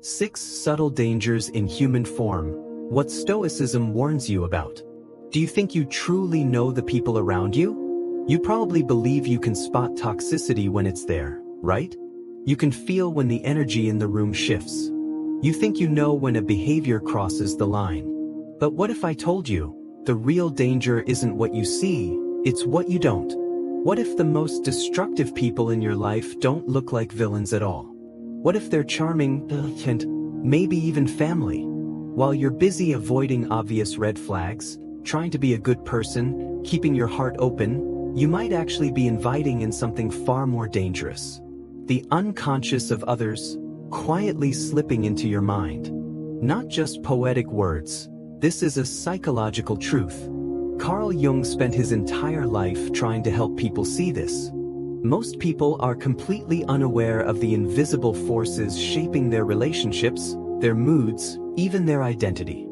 6 Subtle Dangers in Human Form. What Stoicism warns you about. Do you think you truly know the people around you? You probably believe you can spot toxicity when it's there, right? You can feel when the energy in the room shifts. You think you know when a behavior crosses the line. But what if I told you, the real danger isn't what you see, it's what you don't? What if the most destructive people in your life don't look like villains at all? What if they're charming, and maybe even family? While you're busy avoiding obvious red flags, trying to be a good person, keeping your heart open, you might actually be inviting in something far more dangerous. The unconscious of others, quietly slipping into your mind. Not just poetic words, this is a psychological truth. Carl Jung spent his entire life trying to help people see this. Most people are completely unaware of the invisible forces shaping their relationships, their moods, even their identity.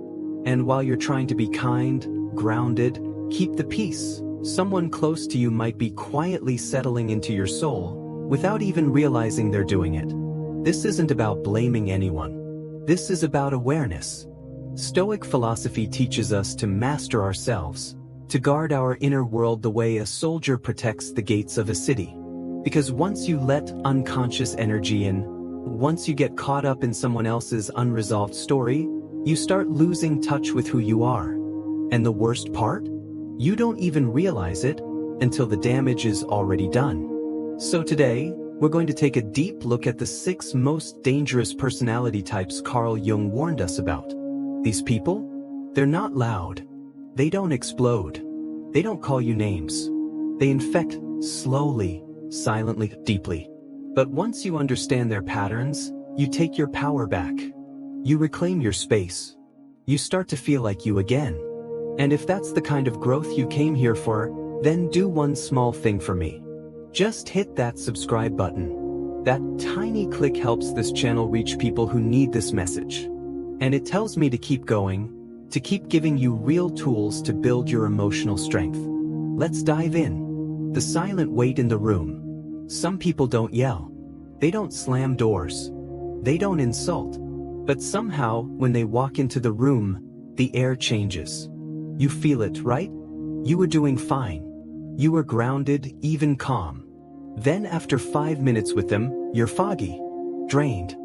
And while you're trying to be kind, grounded, keep the peace, someone close to you might be quietly settling into your soul, without even realizing they're doing it. This isn't about blaming anyone. This is about awareness. Stoic philosophy teaches us to master ourselves, to guard our inner world the way a soldier protects the gates of a city. Because once you let unconscious energy in, once you get caught up in someone else's unresolved story, you start losing touch with who you are. And the worst part? You don't even realize it until the damage is already done. So today, we're going to take a deep look at the 6 most dangerous personality types Carl Jung warned us about. These people? They're not loud. They don't explode. They don't call you names. They infect slowly, silently, deeply. But once you understand their patterns, you take your power back. You reclaim your space. You start to feel like you again. And if that's the kind of growth you came here for, then do one small thing for me. Just hit that subscribe button. That tiny click helps this channel reach people who need this message. And it tells me to keep going, to keep giving you real tools to build your emotional strength. Let's dive in. The silent weight in the room. Some people don't yell. They don't slam doors. They don't insult. But somehow, when they walk into the room, the air changes. You feel it, right? You were doing fine. You were grounded, even calm. Then after 5 minutes with them, you're foggy, drained,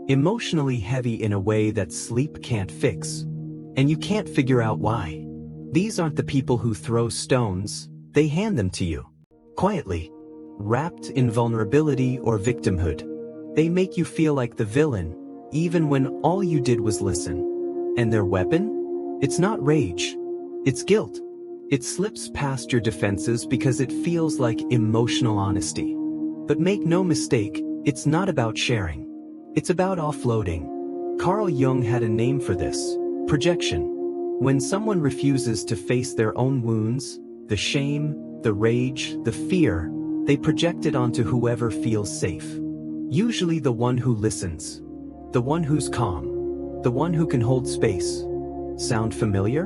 emotionally heavy in a way that sleep can't fix. And you can't figure out why. These aren't the people who throw stones, they hand them to you. Quietly. Wrapped in vulnerability or victimhood. They make you feel like the villain, even when all you did was listen. And their weapon? It's not rage. It's guilt. It slips past your defenses because it feels like emotional honesty. But make no mistake, it's not about sharing. It's about offloading. Carl Jung had a name for this: projection. When someone refuses to face their own wounds, the shame, the rage, the fear, they project it onto whoever feels safe. Usually the one who listens. The one who's calm. The one who can hold space. Sound familiar?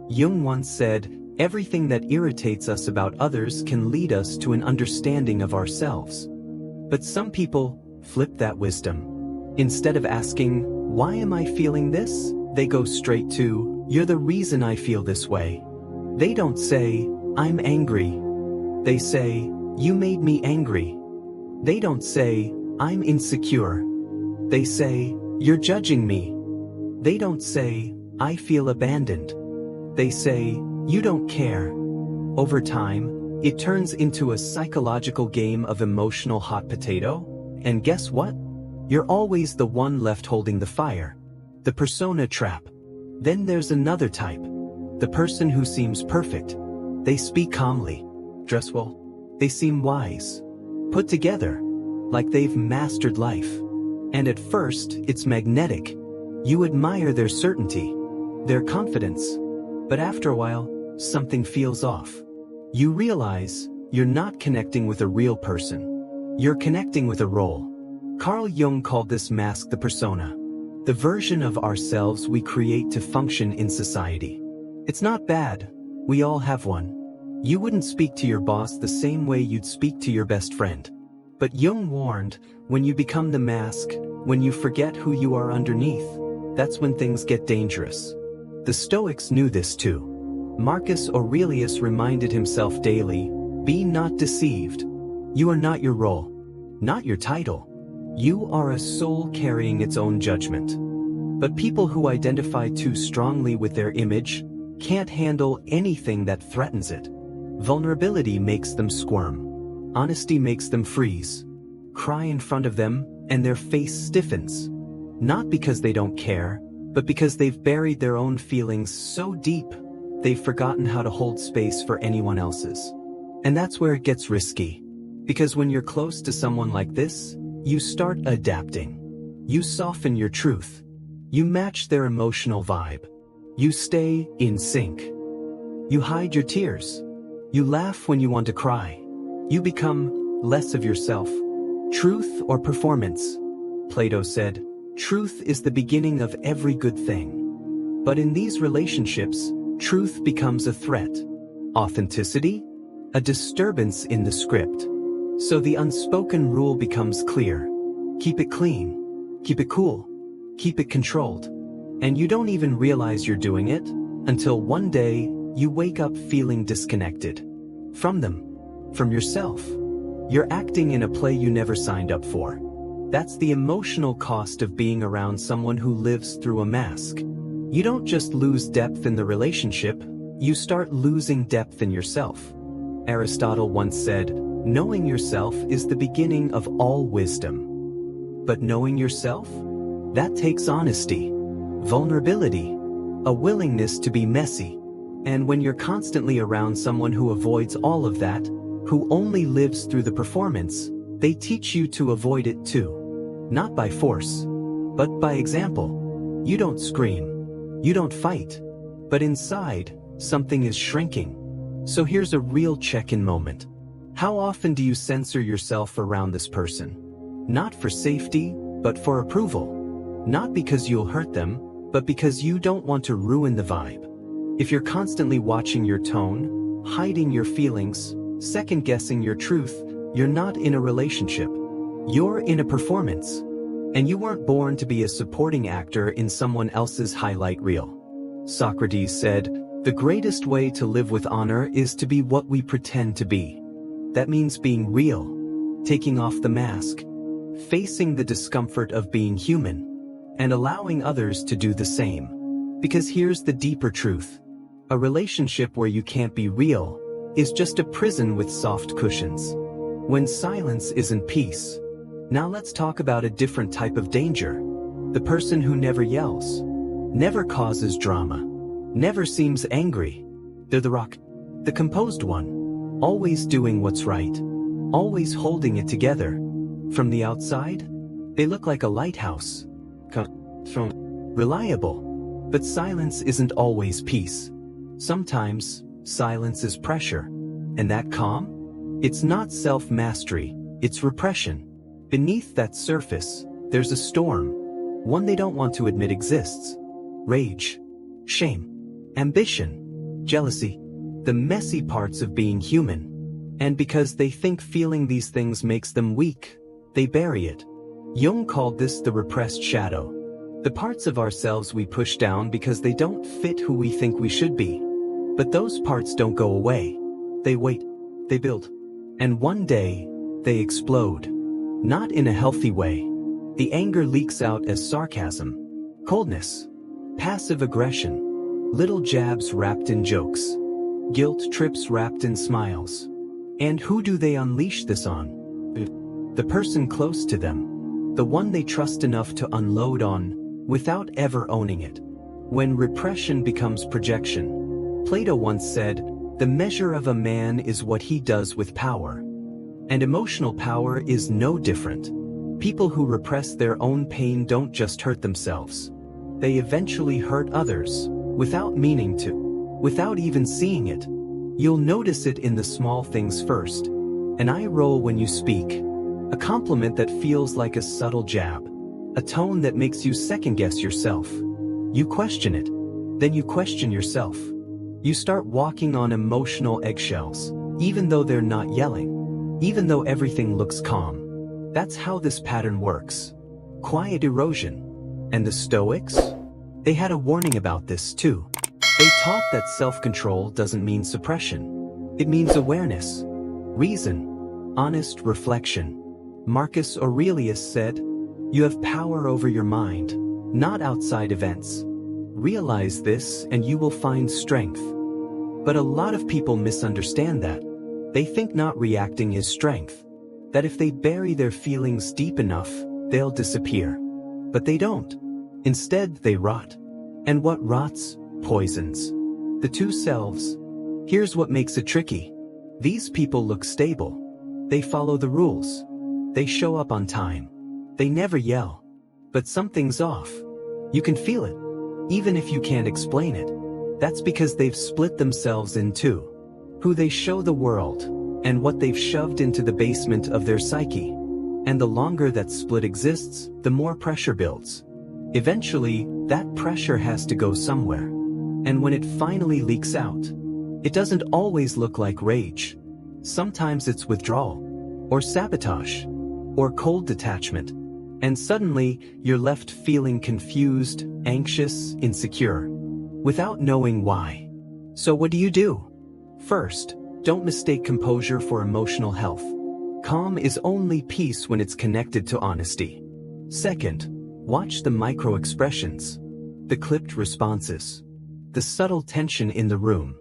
Jung once said, everything that irritates us about others can lead us to an understanding of ourselves. But some people flip that wisdom. Instead of asking, why am I feeling this? They go straight to, you're the reason I feel this way. They don't say, I'm angry. They say, you made me angry. They don't say, I'm insecure. They say, you're judging me. They don't say, I feel abandoned. They say, you don't care. Over time, it turns into a psychological game of emotional hot potato. And guess what? You're always the one left holding the fire. The persona trap. Then there's another type. The person who seems perfect. They speak calmly, dress well. They seem wise, put together, like they've mastered life. And at first, it's magnetic. You admire their certainty, their confidence. But after a while, something feels off. You realize you're not connecting with a real person. You're connecting with a role. Carl Jung called this mask the persona, the version of ourselves we create to function in society. It's not bad. We all have one. You wouldn't speak to your boss the same way you'd speak to your best friend. But Jung warned, when you become the mask, When you forget who you are underneath, that's when things get dangerous. The Stoics knew this too. Marcus Aurelius reminded himself daily, "Be not deceived. You are not your role, not your title. You are a soul carrying its own judgment." But people who identify too strongly with their image can't handle anything that threatens it. Vulnerability makes them squirm. Honesty makes them freeze. Cry in front of them, and their face stiffens. Not because they don't care, but because they've buried their own feelings so deep, they've forgotten how to hold space for anyone else's. And that's where it gets risky. Because when you're close to someone like this, you start adapting. You soften your truth. You match their emotional vibe. You stay in sync. You hide your tears. You laugh when you want to cry. You become less of yourself. Truth or performance? Plato said, "Truth is the beginning of every good thing." But in these relationships, truth becomes a threat. Authenticity? A disturbance in the script. So the unspoken rule becomes clear. Keep it clean. Keep it cool. Keep it controlled. And you don't even realize you're doing it until one day you wake up feeling disconnected. From them. From yourself. You're acting in a play you never signed up for. That's the emotional cost of being around someone who lives through a mask. You don't just lose depth in the relationship, you start losing depth in yourself. Aristotle once said, "Knowing yourself is the beginning of all wisdom." But knowing yourself? That takes honesty, vulnerability, a willingness to be messy. And when you're constantly around someone who avoids all of that, who only lives through the performance, they teach you to avoid it too. Not by force, but by example. You don't scream. You don't fight. But inside, something is shrinking. So here's a real check-in moment. How often do you censor yourself around this person? Not for safety, but for approval. Not because you'll hurt them, but because you don't want to ruin the vibe. If you're constantly watching your tone, hiding your feelings, second-guessing your truth, you're not in a relationship. You're in a performance. And you weren't born to be a supporting actor in someone else's highlight reel. Socrates said, "The greatest way to live with honor is to be what we pretend to be." That means being real, taking off the mask, facing the discomfort of being human, and allowing others to do the same. Because here's the deeper truth. A relationship where you can't be real is just a prison with soft cushions. When silence isn't peace. Now let's talk about a different type of danger. The person who never yells, never causes drama, never seems angry. They're the rock, the composed one, always doing what's right, always holding it together. From the outside, they look like a lighthouse. Reliable. But silence isn't always peace. Sometimes, silence is pressure. And that calm? It's not self-mastery, it's repression. Beneath that surface, there's a storm. One they don't want to admit exists. Rage. Shame. Ambition. Jealousy. The messy parts of being human. And because they think feeling these things makes them weak, they bury it. Jung called this the repressed shadow. The parts of ourselves we push down because they don't fit who we think we should be. But those parts don't go away. They wait. They build. And one day, they explode. Not in a healthy way. The anger leaks out as sarcasm, coldness, passive aggression, little jabs wrapped in jokes, guilt trips wrapped in smiles. And who do they unleash this on? The person close to them. The one they trust enough to unload on, without ever owning it. When repression becomes projection, Plato once said, "The measure of a man is what he does with power." And emotional power is no different. People who repress their own pain don't just hurt themselves. They eventually hurt others, without meaning to, without even seeing it. You'll notice it in the small things first. An eye roll when you speak. A compliment that feels like a subtle jab. A tone that makes you second-guess yourself. You question it. Then you question yourself. You start walking on emotional eggshells, even though they're not yelling. Even though everything looks calm. That's how this pattern works. quiet erosion. And the Stoics? They had a warning about this too. They taught that self-control doesn't mean suppression. It means awareness, reason, honest reflection. Marcus Aurelius said, "You have power over your mind, not outside events. Realize this and you will find strength." But a lot of people misunderstand that. They think not reacting is strength, that if they bury their feelings deep enough, they'll disappear. But they don't. Instead, they rot. And what rots, poisons. The two selves. Here's what makes it tricky. These people look stable. They follow the rules. They show up on time. They never yell. But something's off. You can feel it, even if you can't explain it. That's because they've split themselves in two. Who they show the world, and what they've shoved into the basement of their psyche. And the longer that split exists, the more pressure builds. Eventually, that pressure has to go somewhere. And when it finally leaks out, it doesn't always look like rage. Sometimes it's withdrawal, or sabotage, or cold detachment. And suddenly, you're left feeling confused, anxious, insecure, without knowing why. So what do? First, don't mistake composure for emotional health. Calm is only peace when it's connected to honesty. Second, watch the micro-expressions, the clipped responses, the subtle tension in the room,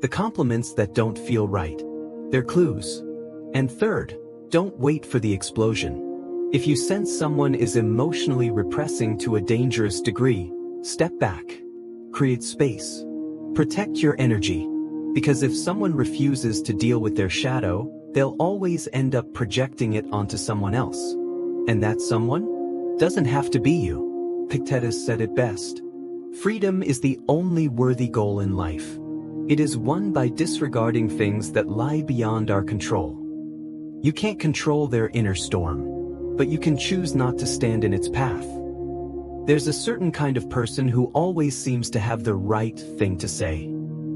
the compliments that don't feel right. They're clues. And third, don't wait for the explosion. If you sense someone is emotionally repressing to a dangerous degree, step back. Create space. Protect your energy. Because if someone refuses to deal with their shadow, they'll always end up projecting it onto someone else. And that someone doesn't have to be you. Epictetus said it best. Freedom is the only worthy goal in life. It is won by disregarding things that lie beyond our control. You can't control their inner storm, but you can choose not to stand in its path. There's a certain kind of person who always seems to have the right thing to say.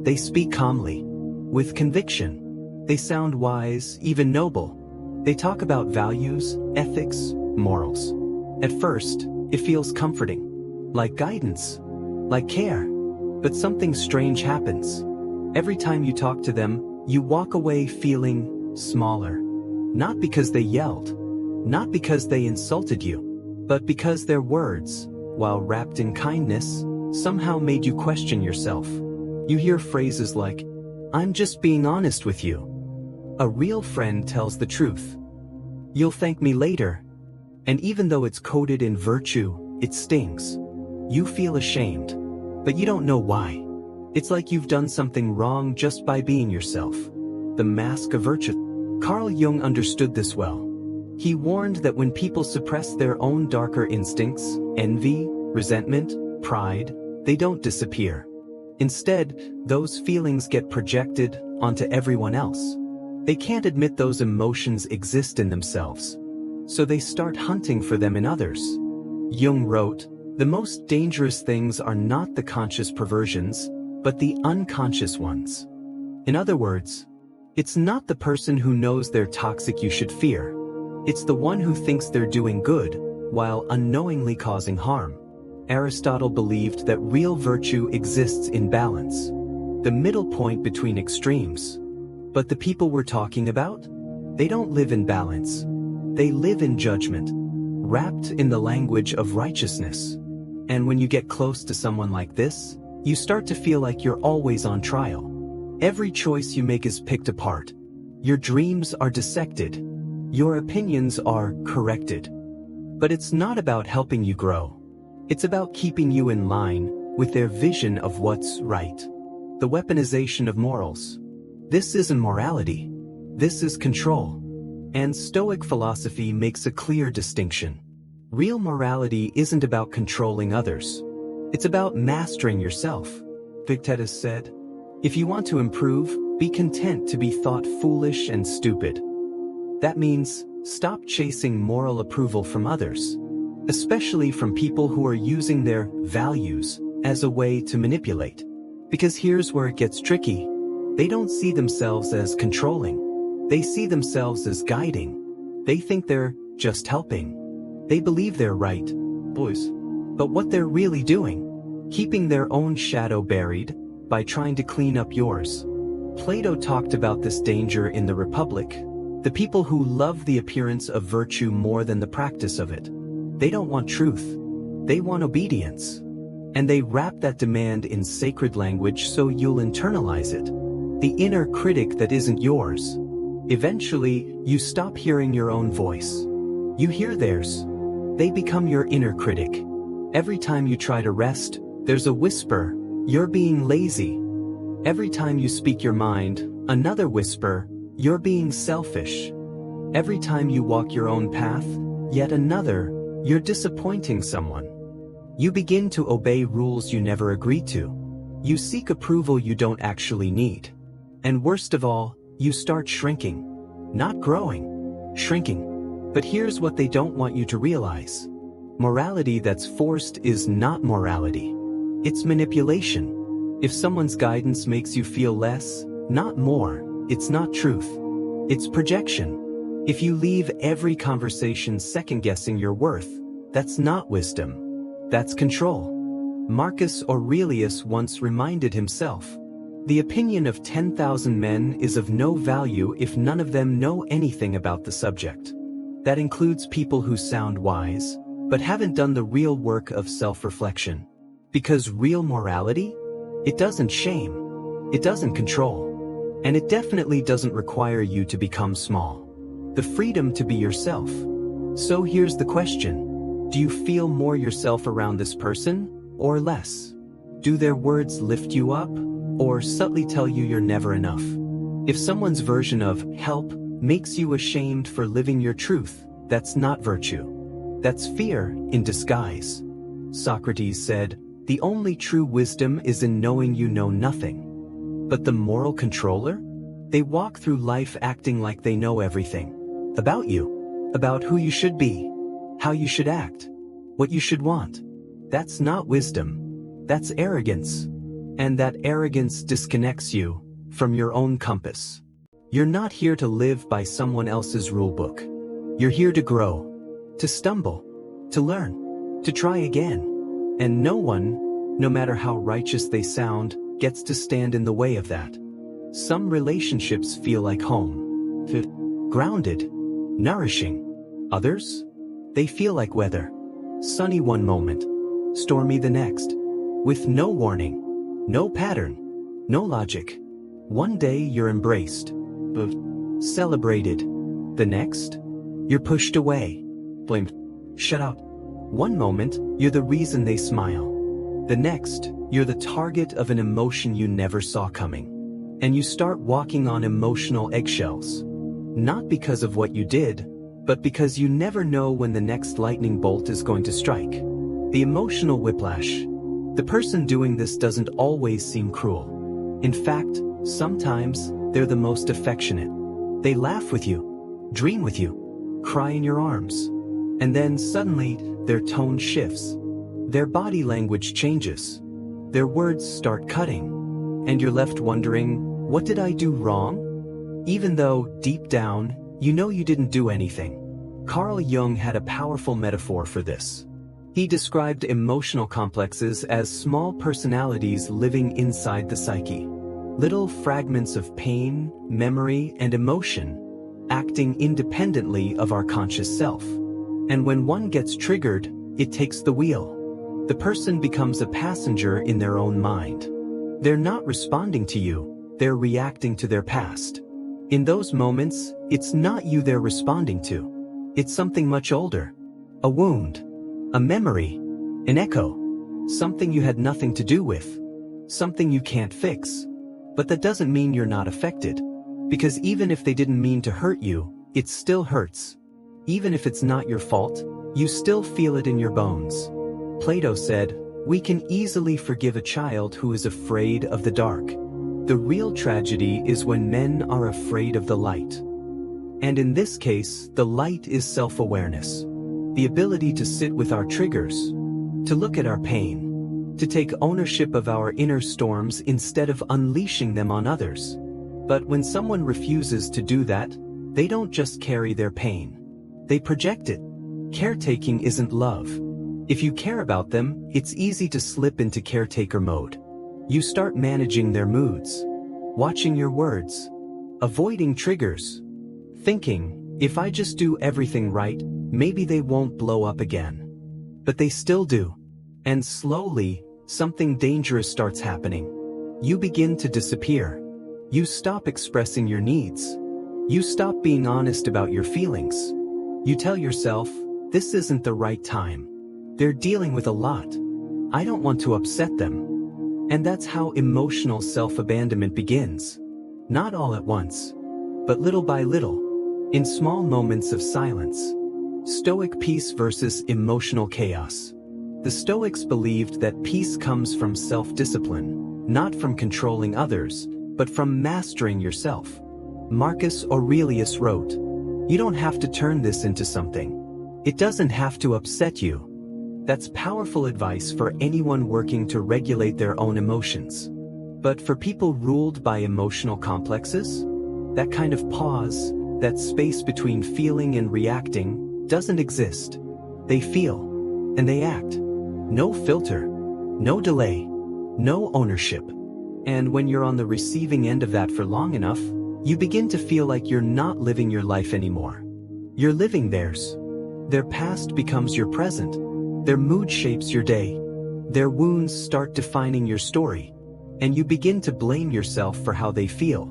They speak calmly, with conviction. They sound wise, even noble. They talk about values, ethics, morals. At first, it feels comforting, like guidance, like care. But something strange happens. Every time you talk to them, you walk away feeling smaller. Not because they yelled, not because they insulted you, but because their words, while wrapped in kindness, somehow made you question yourself. You hear phrases like, "I'm just being honest with you." A real friend tells the truth. "You'll thank me later." And even though it's coated in virtue, it stings. You feel ashamed, but you don't know why. It's like you've done something wrong just by being yourself. The mask of virtue. Carl Jung understood this well. He warned that when people suppress their own darker instincts, envy, resentment, pride, they don't disappear. Instead, those feelings get projected onto everyone else. They can't admit those emotions exist in themselves, so they start hunting for them in others. Jung wrote, "The most dangerous things are not the conscious perversions, but the unconscious ones." In other words, it's not the person who knows they're toxic you should fear. It's the one who thinks they're doing good, while unknowingly causing harm. Aristotle believed that real virtue exists in balance, the middle point between extremes. But the people we're talking about? They don't live in balance. They live in judgment, wrapped in the language of righteousness. And when you get close to someone like this, you start to feel like you're always on trial. Every choice you make is picked apart. Your dreams are dissected. Your opinions are corrected. But it's not about helping you grow. It's about keeping you in line with their vision of what's right. The weaponization of morals. This isn't morality. This is control. And Stoic philosophy makes a clear distinction. Real morality isn't about controlling others. It's about mastering yourself. Epictetus said, "If you want to improve, be content to be thought foolish and stupid." That means, stop chasing moral approval from others, especially from people who are using their values as a way to manipulate. Because here's where it gets tricky. They don't see themselves as controlling. They see themselves as guiding. They think they're just helping. They believe they're right, boys. But what they're really doing? Keeping their own shadow buried by trying to clean up yours. Plato talked about this danger in the Republic. The people who love the appearance of virtue more than the practice of it. They don't want truth. They want obedience. And they wrap that demand in sacred language so you'll internalize it. The inner critic that isn't yours. Eventually, you stop hearing your own voice. You hear theirs. They become your inner critic. Every time you try to rest, there's a whisper, "You're being lazy." Every time you speak your mind, another whisper, "You're being selfish." Every time you walk your own path, yet another, "You're disappointing someone." You begin to obey rules you never agreed to. You seek approval you don't actually need. And worst of all, you start shrinking. Not growing. Shrinking. But here's what they don't want you to realize. Morality that's forced is not morality. It's manipulation. If someone's guidance makes you feel less, not more, it's not truth. It's projection. If you leave every conversation second-guessing your worth, that's not wisdom. That's control. Marcus Aurelius once reminded himself, "The opinion of 10,000 men is of no value if none of them know anything about the subject." That includes people who sound wise, but haven't done the real work of self-reflection. Because real morality? It doesn't shame. It doesn't control. And it definitely doesn't require you to become small. The freedom to be yourself. So here's the question. Do you feel more yourself around this person, or less? Do their words lift you up, or subtly tell you you're never enough? If someone's version of help makes you ashamed for living your truth, that's not virtue. That's fear in disguise. Socrates said, "The only true wisdom is in knowing you know nothing." But the moral controller? They walk through life acting like they know everything. About you. About who you should be. How you should act. What you should want. That's not wisdom. That's arrogance. And that arrogance disconnects you from your own compass. You're not here to live by someone else's rulebook. You're here to grow. To stumble. To learn. To try again. And no one, no matter how righteous they sound, gets to stand in the way of that. Some relationships feel like home. Grounded. Nourishing. Others? They feel like weather. Sunny one moment. Stormy the next. With no warning. No pattern. No logic. One day you're embraced. Celebrated. The next? You're pushed away. Blamed. Shut out. One moment, you're the reason they smile. The next, you're the target of an emotion you never saw coming. And you start walking on emotional eggshells. Not because of what you did, but because you never know when the next lightning bolt is going to strike. The emotional whiplash. The person doing this doesn't always seem cruel. In fact, sometimes, they're the most affectionate. They laugh with you, dream with you, cry in your arms. And then suddenly, their tone shifts. Their body language changes. Their words start cutting. And you're left wondering, what did I do wrong? Even though, deep down, you know you didn't do anything. Carl Jung had a powerful metaphor for this. He described emotional complexes as small personalities living inside the psyche. Little fragments of pain, memory, and emotion, acting independently of our conscious self. And when one gets triggered, it takes the wheel. The person becomes a passenger in their own mind. They're not responding to you, they're reacting to their past. In those moments, it's not you they're responding to. It's something much older. A wound. A memory. An echo. Something you had nothing to do with. Something you can't fix. But that doesn't mean you're not affected. Because even if they didn't mean to hurt you, it still hurts. Even if it's not your fault, you still feel it in your bones. Plato said, "We can easily forgive a child who is afraid of the dark. The real tragedy is when men are afraid of the light." And in this case, the light is self-awareness. The ability to sit with our triggers, to look at our pain, to take ownership of our inner storms instead of unleashing them on others. But when someone refuses to do that, they don't just carry their pain. They project it. Caretaking isn't love. If you care about them, it's easy to slip into caretaker mode. You start managing their moods, watching your words, avoiding triggers, thinking, if I just do everything right, maybe they won't blow up again. But they still do. And slowly, something dangerous starts happening. You begin to disappear. You stop expressing your needs. You stop being honest about your feelings. You tell yourself, this isn't the right time. They're dealing with a lot. I don't want to upset them. And that's how emotional self-abandonment begins. Not all at once, but little by little, in small moments of silence. Stoic peace versus emotional chaos. The Stoics believed that peace comes from self-discipline, not from controlling others, but from mastering yourself. Marcus Aurelius wrote, "You don't have to turn this into something. It doesn't have to upset you." That's powerful advice for anyone working to regulate their own emotions. But for people ruled by emotional complexes, that kind of pause, that space between feeling and reacting, doesn't exist. They feel, and they act. No filter, no delay, no ownership. And when you're on the receiving end of that for long enough, you begin to feel like you're not living your life anymore. You're living theirs. Their past becomes your present. Their mood shapes your day. Their wounds start defining your story. And you begin to blame yourself for how they feel.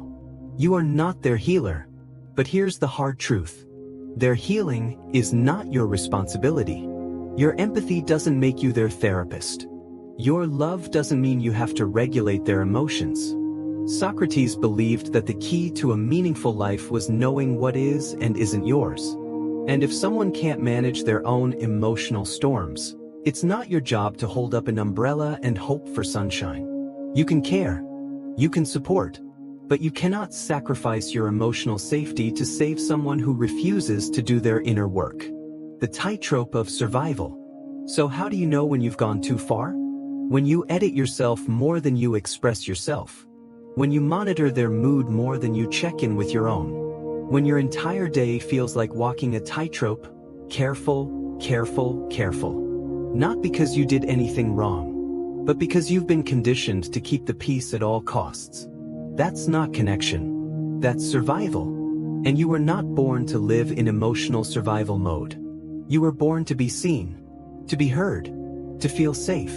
You are not their healer. But here's the hard truth. Their healing is not your responsibility. Your empathy doesn't make you their therapist. Your love doesn't mean you have to regulate their emotions. Socrates believed that the key to a meaningful life was knowing what is and isn't yours. And if someone can't manage their own emotional storms, it's not your job to hold up an umbrella and hope for sunshine. You can care, you can support, but you cannot sacrifice your emotional safety to save someone who refuses to do their inner work. The tightrope of survival. So how do you know when you've gone too far? When you edit yourself more than you express yourself. When you monitor their mood more than you check in with your own. When your entire day feels like walking a tightrope, careful, careful, careful. Not because you did anything wrong, but because you've been conditioned to keep the peace at all costs. That's not connection. That's survival. And you were not born to live in emotional survival mode. You were born to be seen, to be heard, to feel safe.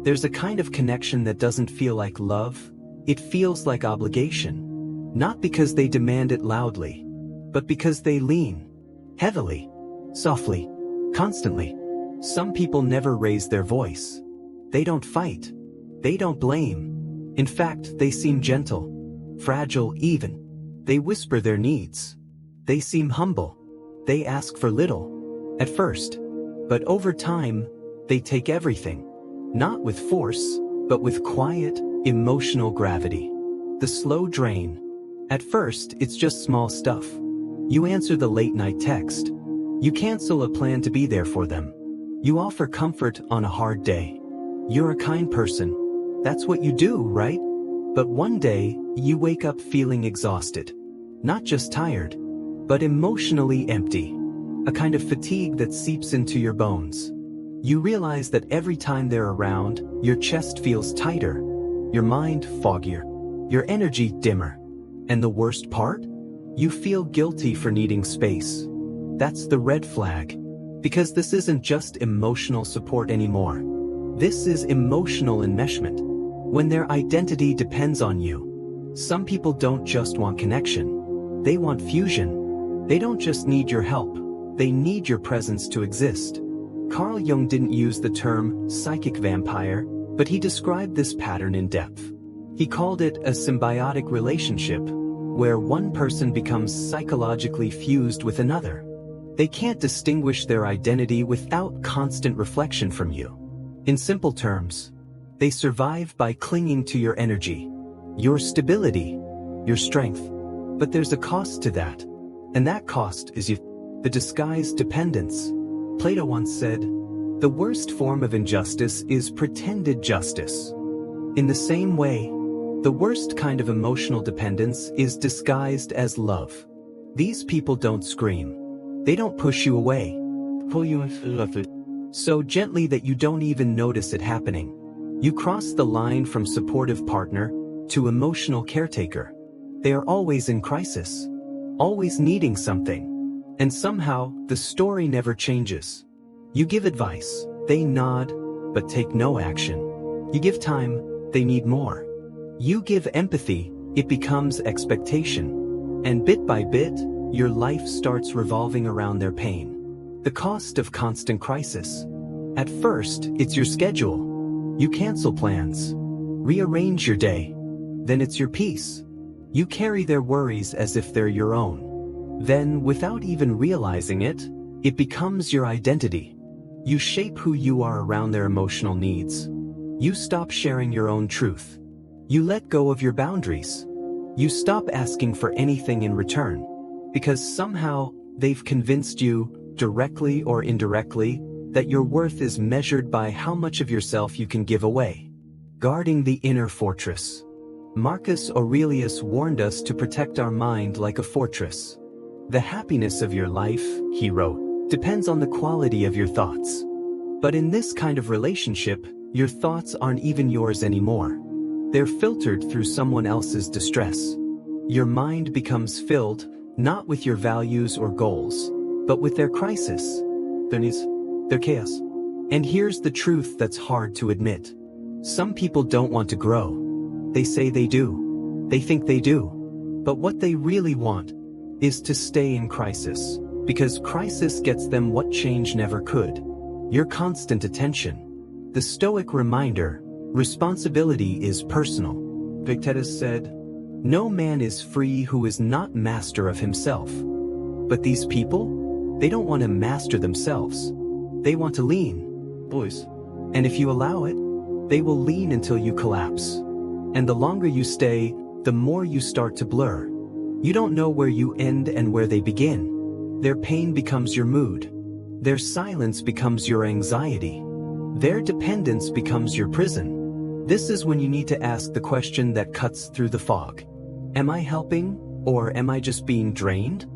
There's a kind of connection that doesn't feel like love, it feels like obligation. Not because they demand it loudly, but because they lean, heavily, softly, constantly. Some people never raise their voice. They don't fight. They don't blame. In fact, they seem gentle, fragile even. They whisper their needs. They seem humble. They ask for little, at first. But over time, they take everything. Not with force, but with quiet, emotional gravity. The slow drain. At first, it's just small stuff. You answer the late-night text. You cancel a plan to be there for them. You offer comfort on a hard day. You're a kind person. That's what you do, right? But one day, you wake up feeling exhausted. Not just tired, but emotionally empty. A kind of fatigue that seeps into your bones. You realize that every time they're around, your chest feels tighter, your mind foggier, your energy dimmer. And the worst part? You feel guilty for needing space. That's the red flag. Because this isn't just emotional support anymore. This is emotional enmeshment. When their identity depends on you. Some people don't just want connection. They want fusion. They don't just need your help. They need your presence to exist. Carl Jung didn't use the term psychic vampire, but he described this pattern in depth. He called it a symbiotic relationship, where one person becomes psychologically fused with another. They can't distinguish their identity without constant reflection from you. In simple terms, they survive by clinging to your energy, your stability, your strength. But there's a cost to that, and that cost is the disguised dependence. Plato once said, "The worst form of injustice is pretended justice." In the same way, the worst kind of emotional dependence is disguised as love. These people don't scream. They don't push you away. pull you so gently that you don't even notice it happening. You cross the line from supportive partner to emotional caretaker. They are always in crisis, always needing something. And somehow, the story never changes. You give advice, they nod, but take no action. You give time, they need more. You give empathy, it becomes expectation. And bit by bit, your life starts revolving around their pain. The cost of constant crisis. At first, it's your schedule. You cancel plans, rearrange your day. Then it's your peace. You carry their worries as if they're your own. Then, without even realizing it, it becomes your identity. You shape who you are around their emotional needs. You stop sharing your own truth. You let go of your boundaries. You stop asking for anything in return. Because somehow, they've convinced you, directly or indirectly, that your worth is measured by how much of yourself you can give away. Guarding the inner fortress. Marcus Aurelius warned us to protect our mind like a fortress. The happiness of your life, he wrote, depends on the quality of your thoughts. But in this kind of relationship, your thoughts aren't even yours anymore. They're filtered through someone else's distress. Your mind becomes filled, not with your values or goals, but with their crisis, their needs, their chaos. And here's the truth that's hard to admit. Some people don't want to grow. They say they do. They think they do. But what they really want is to stay in crisis, because crisis gets them what change never could. Your constant attention. The Stoic reminder, responsibility is personal. Epictetus said, "No man is free who is not master of himself." But these people, they don't want to master themselves. They want to lean, boys. And if you allow it, they will lean until you collapse. And the longer you stay, the more you start to blur. You don't know where you end and where they begin. Their pain becomes your mood. Their silence becomes your anxiety. Their dependence becomes your prison. This is when you need to ask the question that cuts through the fog. Am I helping, or am I just being drained?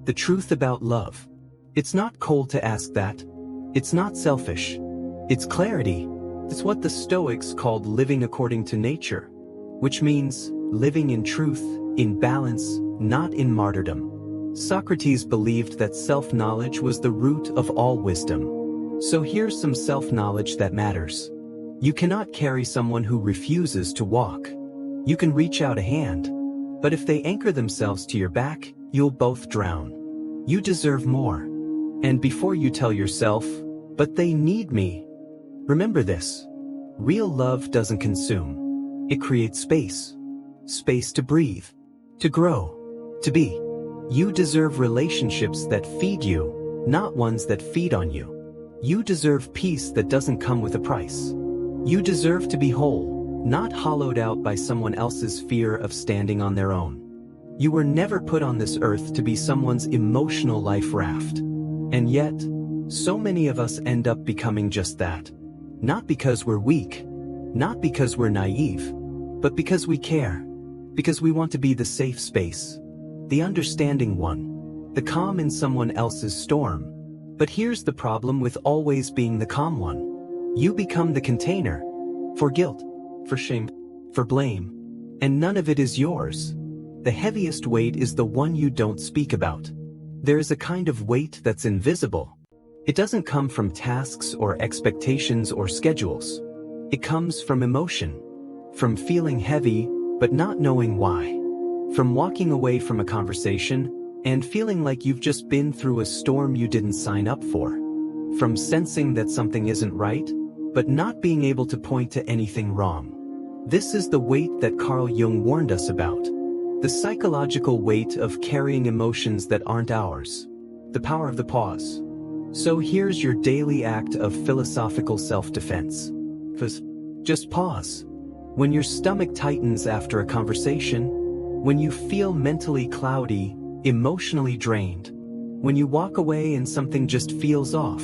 The truth about love. It's not cold to ask that. It's not selfish. It's clarity. It's what the Stoics called living according to nature, which means living in truth, in balance, not in martyrdom. Socrates believed that self-knowledge was the root of all wisdom. So here's some self-knowledge that matters. You cannot carry someone who refuses to walk. You can reach out a hand, but if they anchor themselves to your back, you'll both drown. You deserve more. And before you tell yourself, "But they need me," remember this. Real love doesn't consume. It creates space. Space to breathe, to grow, to be. You deserve relationships that feed you, not ones that feed on you. You deserve peace that doesn't come with a price. You deserve to be whole, not hollowed out by someone else's fear of standing on their own. You were never put on this earth to be someone's emotional life raft. And yet, so many of us end up becoming just that. Not because we're weak, not because we're naive, but because we care. Because we want to be the safe space, the understanding one, the calm in someone else's storm. But here's the problem with always being the calm one. You become the container for guilt, for shame, for blame, and none of it is yours. The heaviest weight is the one you don't speak about. There is a kind of weight that's invisible. It doesn't come from tasks or expectations or schedules. It comes from emotion, from feeling heavy but not knowing why, from walking away from a conversation and feeling like you've just been through a storm you didn't sign up for, from sensing that something isn't right but not being able to point to anything wrong. This is the weight that Carl Jung warned us about. The psychological weight of carrying emotions that aren't ours. The power of the pause. So here's your daily act of philosophical self-defense. Just pause. When your stomach tightens after a conversation, when you feel mentally cloudy, emotionally drained, when you walk away and something just feels off,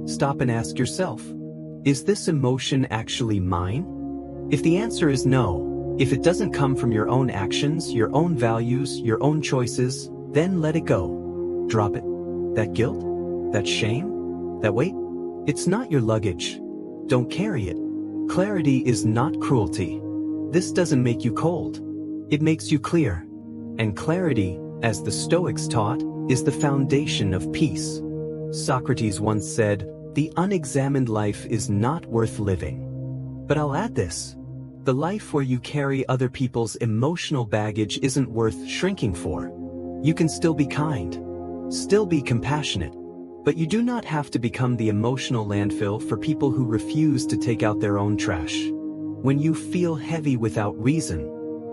stop and ask yourself, is this emotion actually mine? If the answer is no, if it doesn't come from your own actions, your own values, your own choices, then let it go. Drop it. That guilt? That shame? That weight? It's not your luggage. Don't carry it. Clarity is not cruelty. This doesn't make you cold. It makes you clear. And clarity, as the Stoics taught, is the foundation of peace. Socrates once said, "The unexamined life is not worth living." But I'll add this. The life where you carry other people's emotional baggage isn't worth shrinking for. You can still be kind, still be compassionate, but you do not have to become the emotional landfill for people who refuse to take out their own trash. When you feel heavy without reason.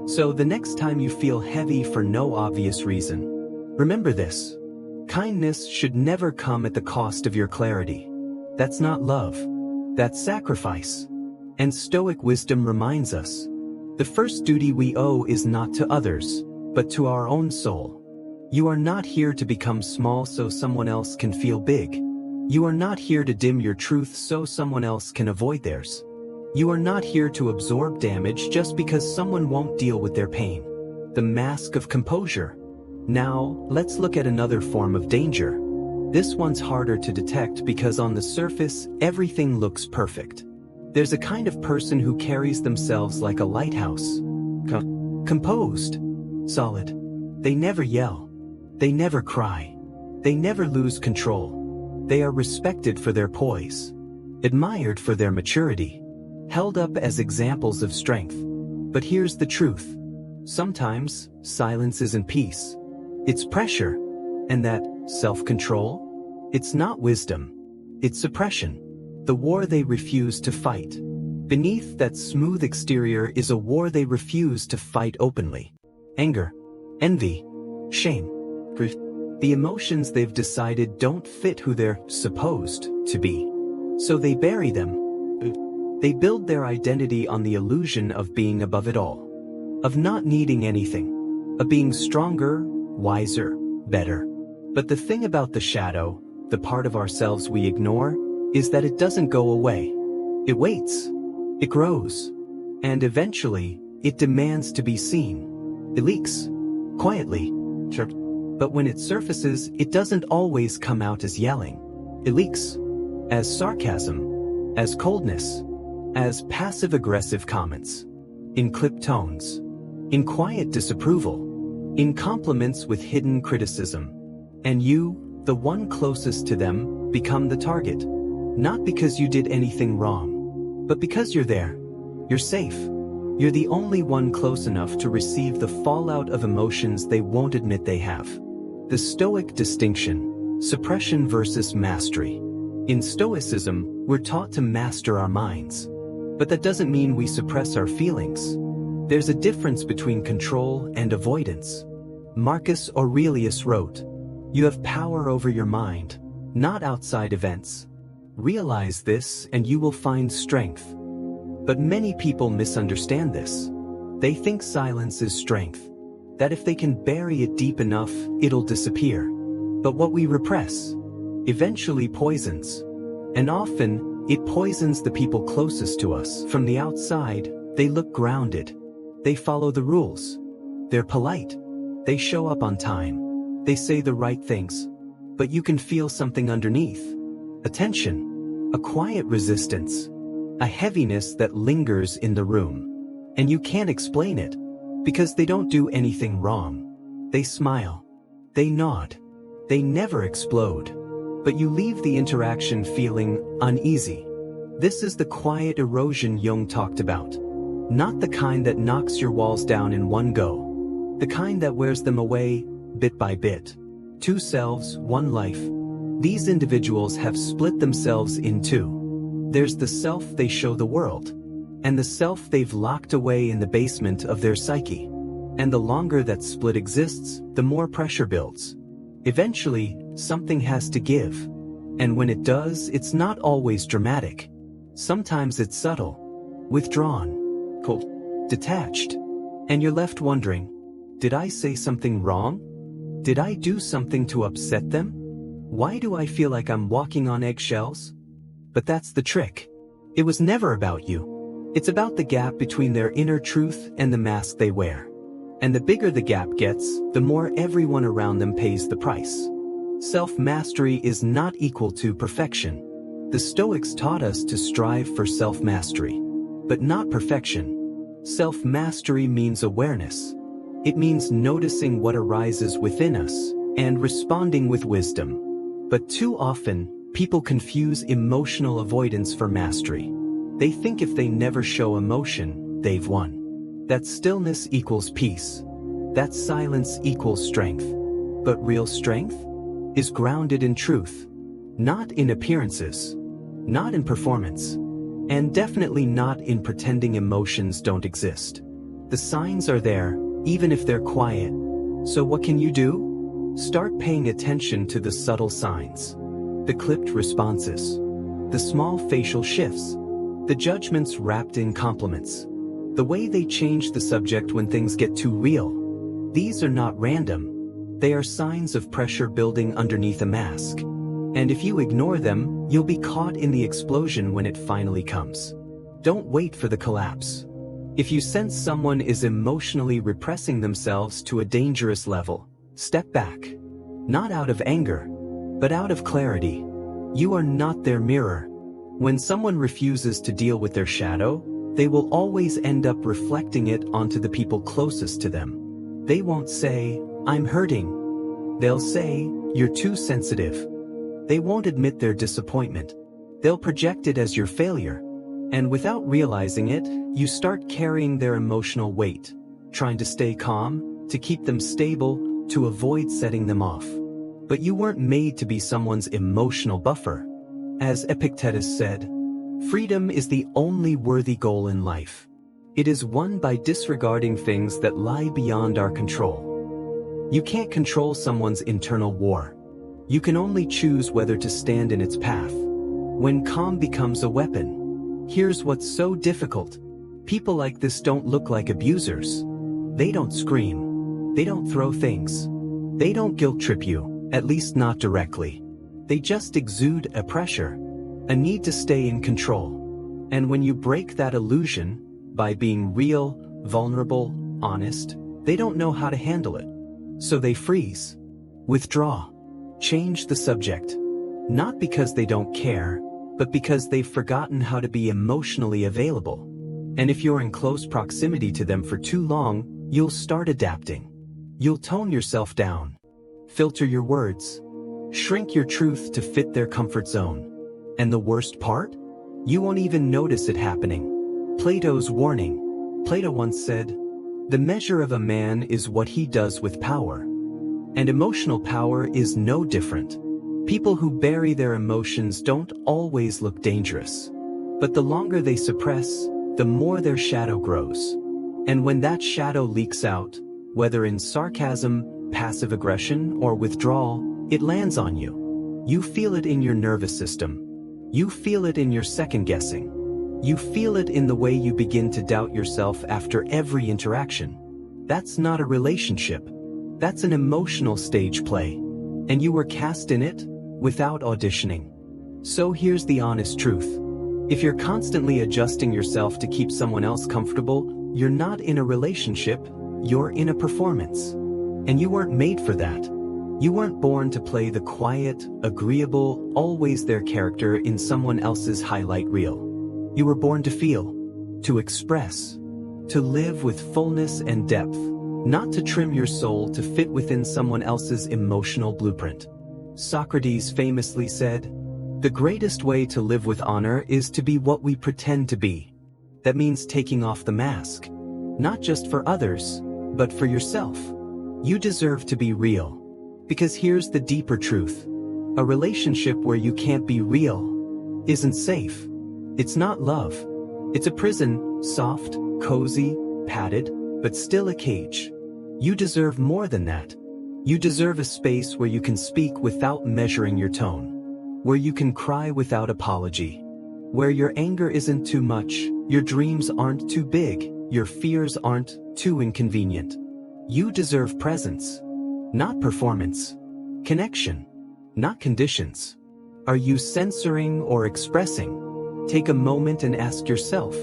So the next time you feel heavy for no obvious reason, remember this. Kindness should never come at the cost of your clarity. That's not love. That's sacrifice. And Stoic wisdom reminds us, the first duty we owe is not to others, but to our own soul. You are not here to become small so someone else can feel big. You are not here to dim your truth so someone else can avoid theirs. You are not here to absorb damage just because someone won't deal with their pain. The mask of composure. Now, let's look at another form of danger. This one's harder to detect because on the surface, everything looks perfect. There's a kind of person who carries themselves like a lighthouse. Composed. Solid. They never yell. They never cry. They never lose control. They are respected for their poise. Admired for their maturity. Held up as examples of strength. But here's the truth. Sometimes, silence isn't peace. It's pressure. And that self-control? It's not wisdom. It's suppression. The war they refuse to fight. Beneath that smooth exterior is a war they refuse to fight openly. Anger, envy, shame. The emotions they've decided don't fit who they're supposed to be. So they bury them. They build their identity on the illusion of being above it all. Of not needing anything. Of being stronger, wiser, better. But the thing about the shadow, the part of ourselves we ignore, is that it doesn't go away. It waits. It grows. And eventually, it demands to be seen. It leaks. Quietly. But when it surfaces, it doesn't always come out as yelling. It leaks. As sarcasm. As coldness. As passive-aggressive comments. In clipped tones. In quiet disapproval. In compliments with hidden criticism. And you, the one closest to them, become the target. Not because you did anything wrong, but because you're there. You're safe. You're the only one close enough to receive the fallout of emotions they won't admit they have. The Stoic distinction, suppression versus mastery. In Stoicism, we're taught to master our minds. But that doesn't mean we suppress our feelings. There's a difference between control and avoidance. Marcus Aurelius wrote, "You have power over your mind, not outside events. Realize this and you will find strength." But many people misunderstand this. They think silence is strength. That if they can bury it deep enough, it'll disappear. But what we repress eventually poisons. And often, it poisons the people closest to us. From the outside, they look grounded. They follow the rules. They're polite. They show up on time. They say the right things. But you can feel something underneath. A tension, a quiet resistance, a heaviness that lingers in the room. And you can't explain it, because they don't do anything wrong. They smile. They nod. They never explode. But you leave the interaction feeling uneasy. This is the quiet erosion Jung talked about. Not the kind that knocks your walls down in one go. The kind that wears them away, bit by bit. Two selves, one life. These individuals have split themselves in two. There's the self they show the world, and the self they've locked away in the basement of their psyche. And the longer that split exists, the more pressure builds. Eventually, something has to give. And when it does, it's not always dramatic. Sometimes it's subtle, withdrawn, cold, detached. And you're left wondering, did I say something wrong? Did I do something to upset them? Why do I feel like I'm walking on eggshells? But that's the trick. It was never about you. It's about the gap between their inner truth and the mask they wear. And the bigger the gap gets, the more everyone around them pays the price. Self-mastery is not equal to perfection. The Stoics taught us to strive for self-mastery, but not perfection. Self-mastery means awareness. It means noticing what arises within us and responding with wisdom. But too often, people confuse emotional avoidance for mastery. They think if they never show emotion, they've won. That stillness equals peace. That silence equals strength. But real strength is grounded in truth, not in appearances, not in performance, and definitely not in pretending emotions don't exist. The signs are there, even if they're quiet. So what can you do? Start paying attention to the subtle signs, the clipped responses, the small facial shifts, the judgments wrapped in compliments, the way they change the subject when things get too real. These are not random. They are signs of pressure building underneath a mask. And if you ignore them, you'll be caught in the explosion when it finally comes. Don't wait for the collapse. If you sense someone is emotionally repressing themselves to a dangerous level, step back. Not out of anger, but out of clarity. You are not their mirror. When someone refuses to deal with their shadow, they will always end up reflecting it onto the people closest to them. They won't say, "I'm hurting." They'll say, "You're too sensitive." They won't admit their disappointment. They'll project it as your failure. And without realizing it, you start carrying their emotional weight, trying to stay calm, to keep them stable, to avoid setting them off. But you weren't made to be someone's emotional buffer. As Epictetus said, freedom is the only worthy goal in life. It is won by disregarding things that lie beyond our control. You can't control someone's internal war. You can only choose whether to stand in its path. When calm becomes a weapon, here's what's so difficult. People like this don't look like abusers. They don't scream. They don't throw things. They don't guilt trip you, at least not directly. They just exude a pressure, a need to stay in control. And when you break that illusion, by being real, vulnerable, honest, they don't know how to handle it. So they freeze, withdraw, change the subject. Not because they don't care, but because they've forgotten how to be emotionally available. And if you're in close proximity to them for too long, you'll start adapting. You'll tone yourself down, filter your words, shrink your truth to fit their comfort zone. And the worst part? You won't even notice it happening. Plato's warning. Plato once said, "The measure of a man is what he does with power." And emotional power is no different. People who bury their emotions don't always look dangerous. But the longer they suppress, the more their shadow grows. And when that shadow leaks out, whether in sarcasm, passive aggression, or withdrawal, it lands on you. You feel it in your nervous system. You feel it in your second guessing. You feel it in the way you begin to doubt yourself after every interaction. That's not a relationship. That's an emotional stage play. And you were cast in it without auditioning. So here's the honest truth. If you're constantly adjusting yourself to keep someone else comfortable, you're not in a relationship, you're in a performance. And you weren't made for that. You weren't born to play the quiet, agreeable, always there character in someone else's highlight reel. You were born to feel, to express, to live with fullness and depth, not to trim your soul to fit within someone else's emotional blueprint. Socrates famously said, "The greatest way to live with honor is to be what we pretend to be." That means taking off the mask, not just for others, but for yourself. You deserve to be real. Because here's the deeper truth. A relationship where you can't be real isn't safe. It's not love. It's a prison, soft, cozy, padded, but still a cage. You deserve more than that. You deserve a space where you can speak without measuring your tone, where you can cry without apology, where your anger isn't too much, your dreams aren't too big, your fears aren't too inconvenient. You deserve presence, not performance. Connection, not conditions. Are you censoring or expressing? Take a moment and ask yourself,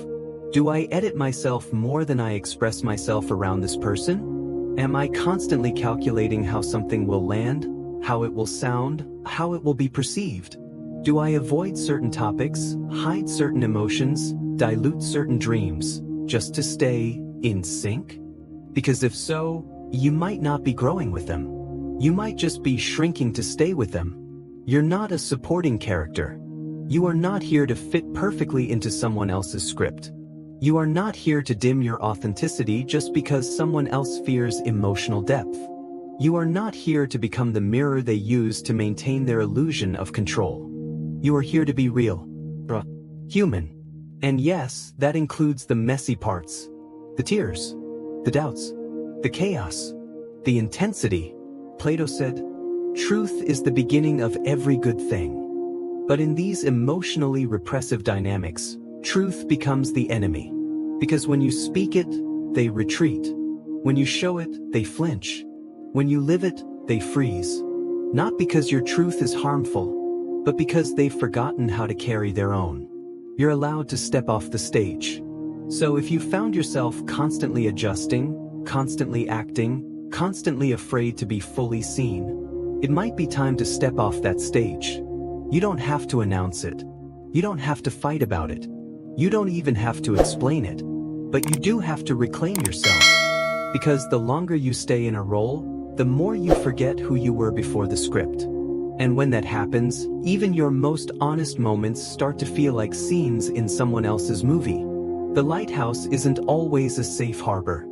do I edit myself more than I express myself around this person? Am I constantly calculating how something will land, how it will sound, how it will be perceived? Do I avoid certain topics, hide certain emotions, dilute certain dreams, just to stay in sync? Because if so, you might not be growing with them. You might just be shrinking to stay with them. You're not a supporting character. You are not here to fit perfectly into someone else's script. You are not here to dim your authenticity just because someone else fears emotional depth. You are not here to become the mirror they use to maintain their illusion of control. You are here to be real, human. And yes, that includes the messy parts, the tears, the doubts, the chaos, the intensity. Plato said, "Truth is the beginning of every good thing." But in these emotionally repressive dynamics, truth becomes the enemy. Because when you speak it, they retreat. When you show it, they flinch. When you live it, they freeze. Not because your truth is harmful, but because they've forgotten how to carry their own. You're allowed to step off the stage. So if you found yourself constantly adjusting, constantly acting, constantly afraid to be fully seen, it might be time to step off that stage. You don't have to announce it. You don't have to fight about it. You don't even have to explain it. But you do have to reclaim yourself. Because the longer you stay in a role, the more you forget who you were before the script. And when that happens, even your most honest moments start to feel like scenes in someone else's movie. The lighthouse isn't always a safe harbor.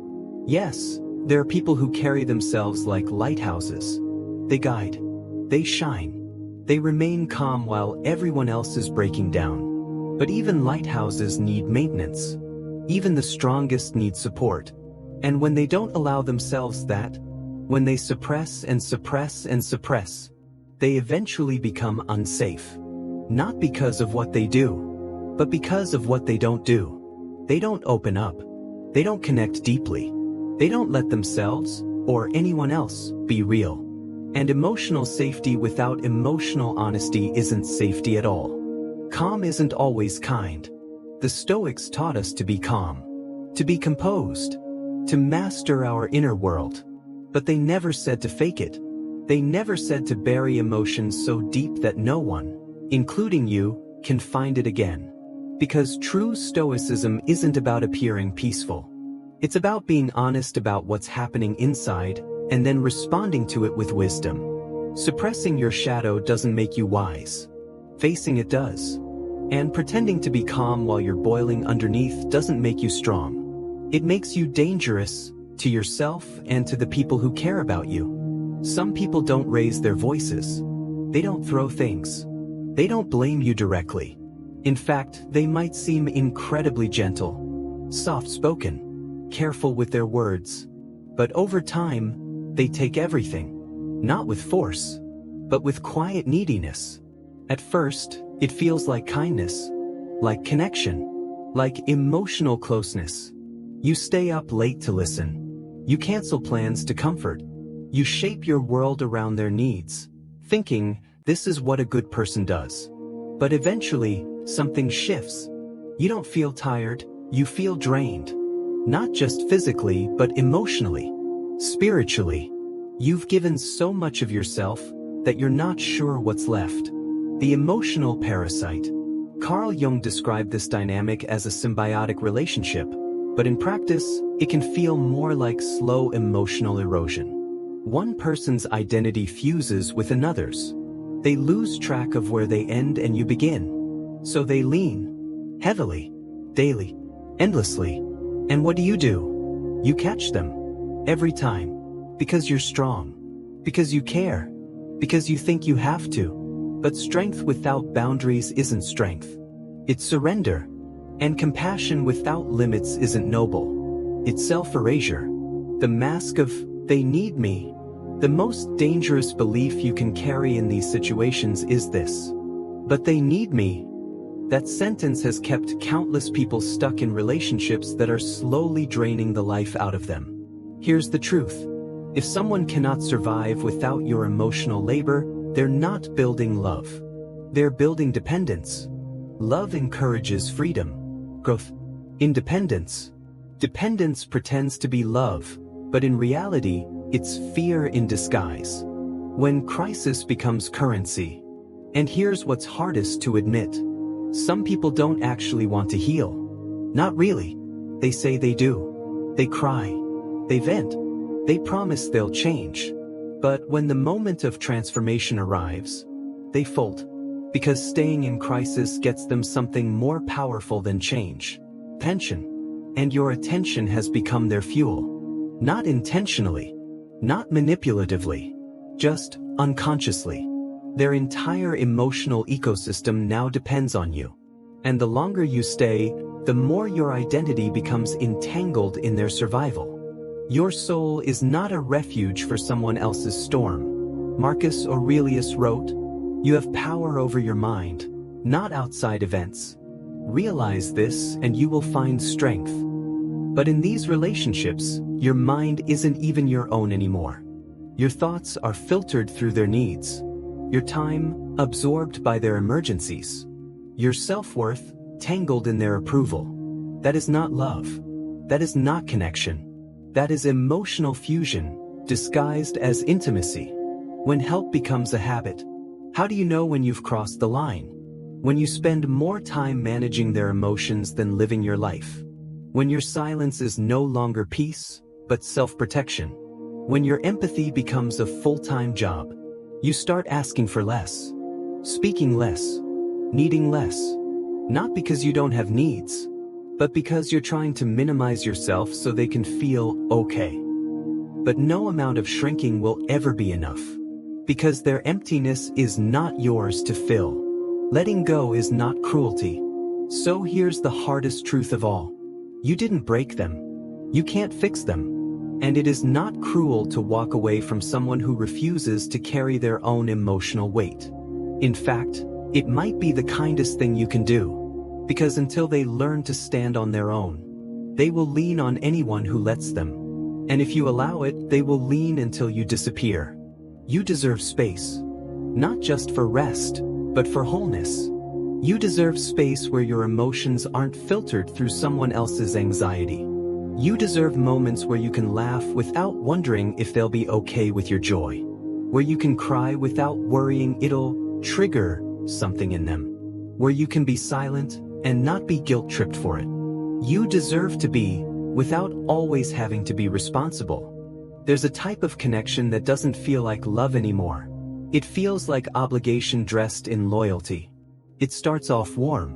Yes, there are people who carry themselves like lighthouses. They guide. They shine. They remain calm while everyone else is breaking down. But even lighthouses need maintenance. Even the strongest need support. And when they don't allow themselves that, when they suppress and suppress and suppress, they eventually become unsafe. Not because of what they do, but because of what they don't do. They don't open up. They don't connect deeply. They don't let themselves, or anyone else, be real. And emotional safety without emotional honesty isn't safety at all. Calm isn't always kind. The Stoics taught us to be calm, to be composed, to master our inner world. But they never said to fake it. They never said to bury emotions so deep that no one, including you, can find it again. Because true Stoicism isn't about appearing peaceful. It's about being honest about what's happening inside, and then responding to it with wisdom. Suppressing your shadow doesn't make you wise. Facing it does. And pretending to be calm while you're boiling underneath doesn't make you strong. It makes you dangerous, to yourself and to the people who care about you. Some people don't raise their voices. They don't throw things. They don't blame you directly. In fact, they might seem incredibly gentle, soft-spoken, careful with their words. But over time, they take everything. Not with force, but with quiet neediness. At first, it feels like kindness, like connection, like emotional closeness. You stay up late to listen. You cancel plans to comfort. You shape your world around their needs, thinking this is what a good person does. But eventually, something shifts. You don't feel tired, you feel drained. Not just physically, but emotionally, spiritually. You've given so much of yourself that you're not sure what's left. The emotional parasite. Carl Jung described this dynamic as a symbiotic relationship, but in practice, it can feel more like slow emotional erosion. One person's identity fuses with another's. They lose track of where they end and you begin. So they lean heavily, daily, endlessly. And what do? You catch them every time. Because you're strong. Because you care. Because you think you have to. But strength without boundaries isn't strength. It's surrender. And compassion without limits isn't noble. It's self-erasure. The mask of, they need me. The most dangerous belief you can carry in these situations is this. But they need me. That sentence has kept countless people stuck in relationships that are slowly draining the life out of them. Here's the truth. If someone cannot survive without your emotional labor, they're not building love. They're building dependence. Love encourages freedom, growth, independence. Dependence pretends to be love, but in reality, it's fear in disguise. When crisis becomes currency. And here's what's hardest to admit. Some people don't actually want to heal. Not really. They say they do. They cry. They vent. They promise they'll change. But when the moment of transformation arrives, they fold. Because staying in crisis gets them something more powerful than change. Attention. And your attention has become their fuel. Not intentionally. Not manipulatively. Just unconsciously. Their entire emotional ecosystem now depends on you. And the longer you stay, the more your identity becomes entangled in their survival. Your soul is not a refuge for someone else's storm. Marcus Aurelius wrote, "You have power over your mind, not outside events. Realize this and you will find strength." But in these relationships, your mind isn't even your own anymore. Your thoughts are filtered through their needs. Your time, absorbed by their emergencies. Your self-worth, tangled in their approval. That is not love. That is not connection. That is emotional fusion, disguised as intimacy. When help becomes a habit. How do you know when you've crossed the line? When you spend more time managing their emotions than living your life. When your silence is no longer peace, but self-protection. When your empathy becomes a full-time job. You start asking for less. Speaking less. Needing less. Not because you don't have needs, but because you're trying to minimize yourself so they can feel okay. But no amount of shrinking will ever be enough. Because their emptiness is not yours to fill. Letting go is not cruelty. So here's the hardest truth of all. You didn't break them. You can't fix them. And it is not cruel to walk away from someone who refuses to carry their own emotional weight. In fact, it might be the kindest thing you can do. Because until they learn to stand on their own, they will lean on anyone who lets them. And if you allow it, they will lean until you disappear. You deserve space. Not just for rest, but for wholeness. You deserve space where your emotions aren't filtered through someone else's anxiety. You deserve moments where you can laugh without wondering if they'll be okay with your joy. Where you can cry without worrying it'll trigger something in them. Where you can be silent and not be guilt-tripped for it. You deserve to be, without always having to be responsible. There's a type of connection that doesn't feel like love anymore. It feels like obligation dressed in loyalty. It starts off warm,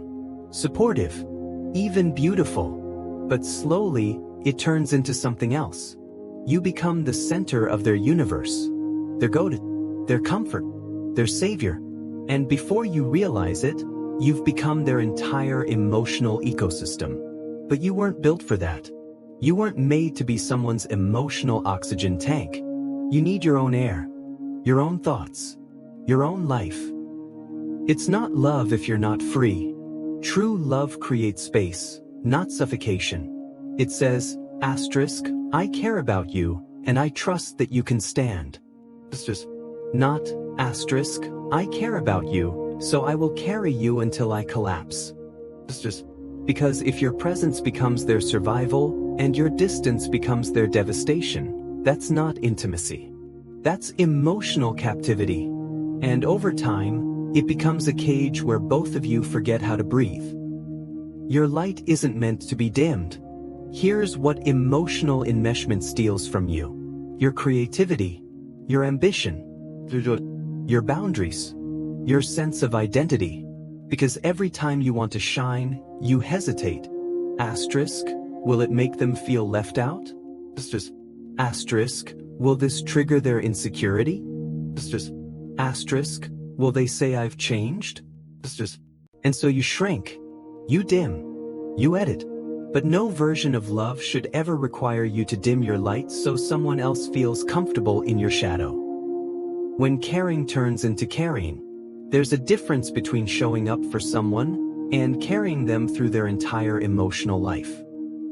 supportive, even beautiful. But slowly, it turns into something else. You become the center of their universe. Their go-to, their comfort, their savior. And before you realize it, you've become their entire emotional ecosystem. But you weren't built for that. You weren't made to be someone's emotional oxygen tank. You need your own air, your own thoughts, your own life. It's not love if you're not free. True love creates space, not suffocation. It says, asterisk, I care about you, and I trust that you can stand. It's just not, asterisk, I care about you, so I will carry you until I collapse. It's just because if your presence becomes their survival, and your distance becomes their devastation, that's not intimacy. That's emotional captivity. And over time, it becomes a cage where both of you forget how to breathe. Your light isn't meant to be dimmed. Here's what emotional enmeshment steals from you. Your creativity, your ambition, your boundaries, your sense of identity. Because every time you want to shine, you hesitate. Asterisk, will it make them feel left out? Asterisk, will this trigger their insecurity? Asterisk, will they say I've changed? And so you shrink, you dim, you edit. But no version of love should ever require you to dim your light so someone else feels comfortable in your shadow. When caring turns into carrying, there's a difference between showing up for someone and carrying them through their entire emotional life.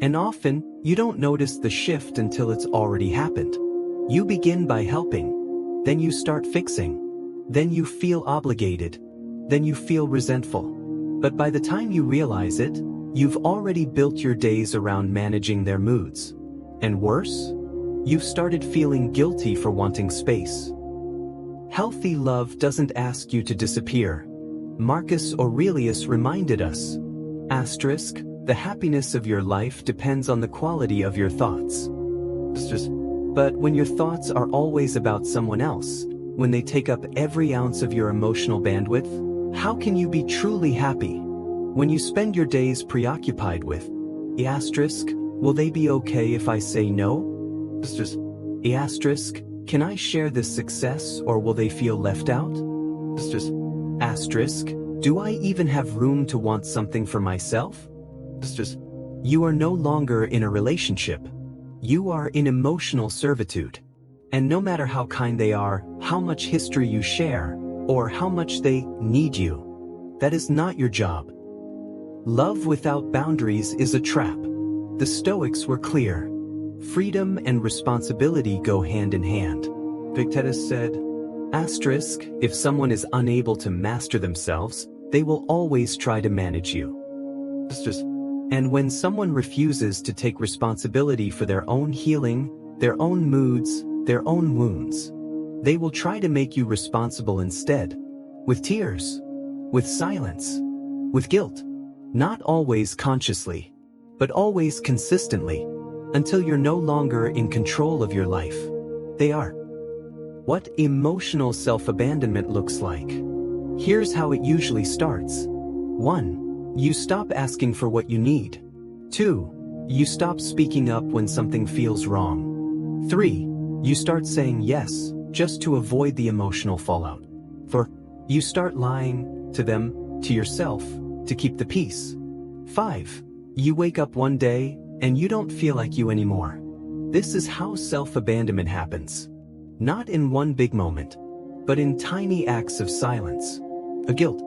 And often, you don't notice the shift until it's already happened. You begin by helping, then you start fixing, then you feel obligated, then you feel resentful. But by the time you realize it, you've already built your days around managing their moods. And worse, you've started feeling guilty for wanting space. Healthy love doesn't ask you to disappear. Marcus Aurelius reminded us. Asterisk, the happiness of your life depends on the quality of your thoughts. But when your thoughts are always about someone else, when they take up every ounce of your emotional bandwidth, how can you be truly happy? When you spend your days preoccupied with, asterisk, will they be okay if I say no? Asterisk, can I share this success or will they feel left out? Asterisk, do I even have room to want something for myself? You are no longer in a relationship. You are in emotional servitude. And no matter how kind they are, how much history you share, or how much they need you, that is not your job. Love without boundaries is a trap. The Stoics were clear. Freedom and responsibility go hand in hand. Epictetus said, asterisk, if someone is unable to master themselves, they will always try to manage you. And when someone refuses to take responsibility for their own healing, their own moods, their own wounds, they will try to make you responsible instead. With tears, with silence, with guilt. Not always consciously, but always consistently, until you're no longer in control of your life. They are. What emotional self-abandonment looks like. Here's how it usually starts. 1. You stop asking for what you need. 2. You stop speaking up when something feels wrong. 3. You start saying yes, just to avoid the emotional fallout. 4. You start lying to them, to yourself, to keep the peace. 5. You wake up one day, and you don't feel like you anymore. This is how self-abandonment happens. Not in one big moment, but in tiny acts of silence, of guilt,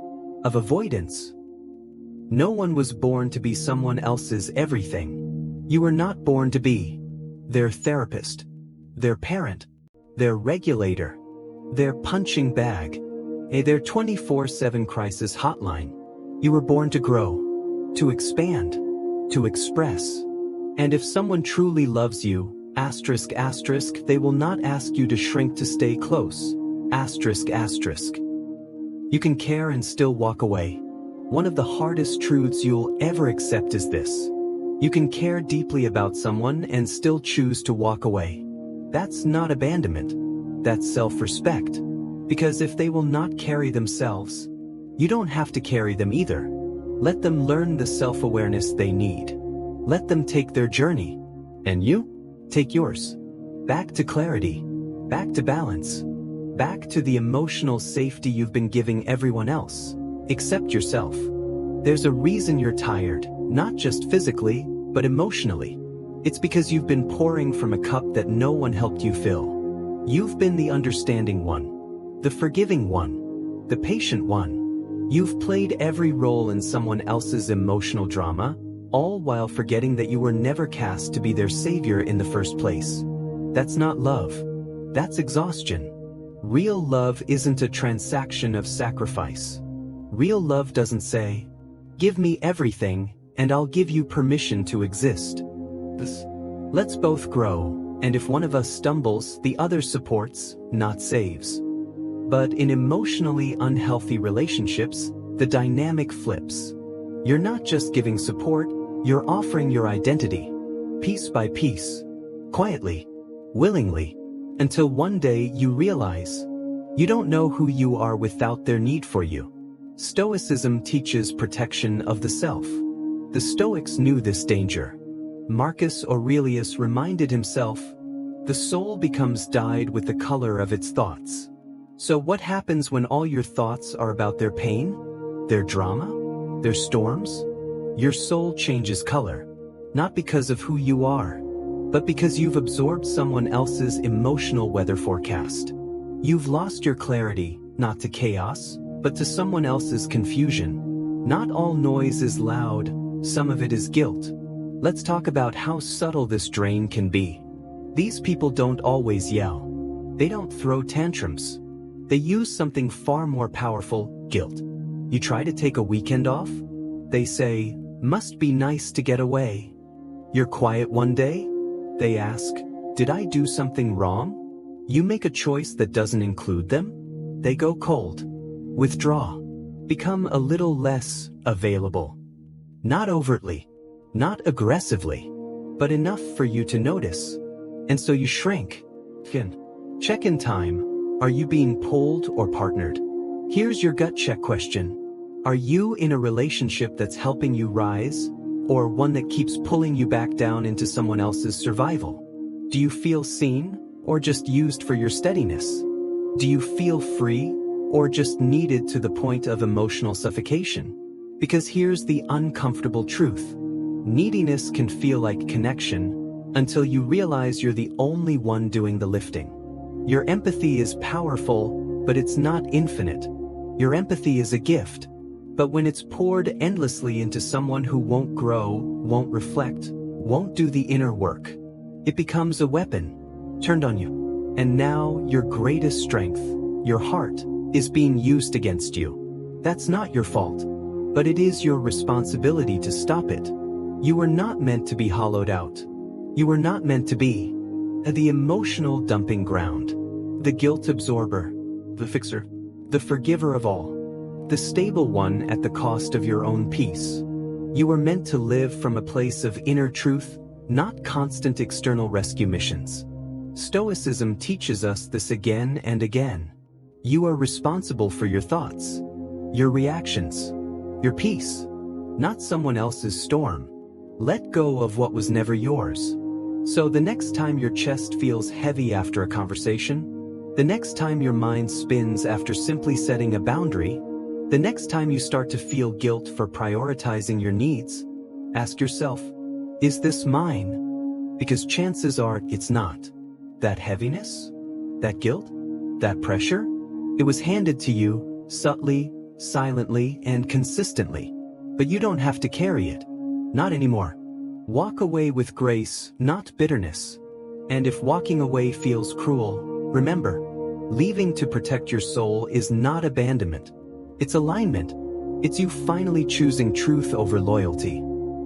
of avoidance. No one was born to be someone else's everything. You were not born to be their therapist, their parent, their regulator, their punching bag, their 24/7 crisis hotline. You were born to grow, to expand, to express. And if someone truly loves you, asterisk, asterisk, they will not ask you to shrink to stay close, asterisk, asterisk. You can care and still walk away. One of the hardest truths you'll ever accept is this. You can care deeply about someone and still choose to walk away. That's not abandonment. That's self-respect. Because if they will not carry themselves, you don't have to carry them either. Let them learn the self-awareness they need. Let them take their journey. And you? Take yours. Back to clarity. Back to balance. Back to the emotional safety you've been giving everyone else. Accept yourself. There's a reason you're tired, not just physically, but emotionally. It's because you've been pouring from a cup that no one helped you fill. You've been the understanding one, the forgiving one, the patient one. You've played every role in someone else's emotional drama, all while forgetting that you were never cast to be their savior in the first place. That's not love. That's exhaustion. Real love isn't a transaction of sacrifice. Real love doesn't say, give me everything, and I'll give you permission to exist. Let's both grow, and if one of us stumbles, the other supports, not saves. But in emotionally unhealthy relationships, the dynamic flips. You're not just giving support, you're offering your identity, piece by piece, quietly, willingly, until one day you realize you don't know who you are without their need for you. Stoicism teaches protection of the self. The Stoics knew this danger. Marcus Aurelius reminded himself, the soul becomes dyed with the color of its thoughts. So what happens when all your thoughts are about their pain, their drama, their storms? Your soul changes color, not because of who you are, but because you've absorbed someone else's emotional weather forecast. You've lost your clarity, not to chaos, but to someone else's confusion. Not all noise is loud, some of it is guilt. Let's talk about how subtle this drain can be. These people don't always yell. They don't throw tantrums. They use something far more powerful, guilt. You try to take a weekend off? They say, must be nice to get away. You're quiet one day? They ask, did I do something wrong? You make a choice that doesn't include them? They go cold, withdraw, become a little less available. Not overtly, not aggressively, but enough for you to notice. And so you shrink. Check-in time. Are you being pulled or partnered? Here's your gut check question. Are you in a relationship that's helping you rise, or one that keeps pulling you back down into someone else's survival? Do you feel seen, or just used for your steadiness? Do you feel free, or just needed to the point of emotional suffocation? Because here's the uncomfortable truth. Neediness can feel like connection until you realize you're the only one doing the lifting. Your empathy is powerful, but it's not infinite. Your empathy is a gift, but when it's poured endlessly into someone who won't grow, won't reflect, won't do the inner work, it becomes a weapon turned on you. And now your greatest strength, your heart, is being used against you. That's not your fault, but it is your responsibility to stop it. You were not meant to be hollowed out. You were not meant to be the emotional dumping ground, the guilt absorber, the fixer, the forgiver of all, the stable one at the cost of your own peace. You were meant to live from a place of inner truth, not constant external rescue missions. Stoicism teaches us this again and again. You are responsible for your thoughts, your reactions, your peace, not someone else's storm. Let go of what was never yours. So the next time your chest feels heavy after a conversation, the next time your mind spins after simply setting a boundary, the next time you start to feel guilt for prioritizing your needs, ask yourself, is this mine? Because chances are it's not. That heaviness, that guilt, that pressure, it was handed to you subtly, silently, and consistently. But you don't have to carry it. Not anymore. Walk away with grace, not bitterness. And if walking away feels cruel, remember, leaving to protect your soul is not abandonment. It's alignment. It's you finally choosing truth over loyalty,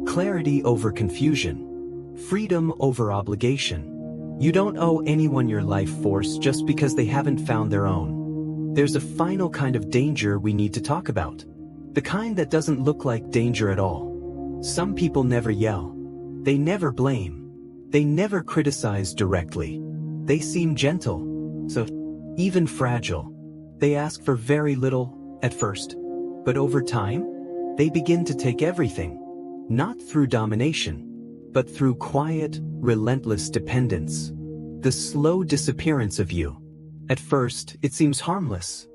clarity over confusion, freedom over obligation. You don't owe anyone your life force just because they haven't found their own. There's a final kind of danger we need to talk about. The kind that doesn't look like danger at all. Some people never yell. They never blame. They never criticize directly. They seem gentle, so even fragile. They ask for very little at first, but over time, they begin to take everything, not through domination, but through quiet, relentless dependence. The slow disappearance of you. At first, it seems harmless.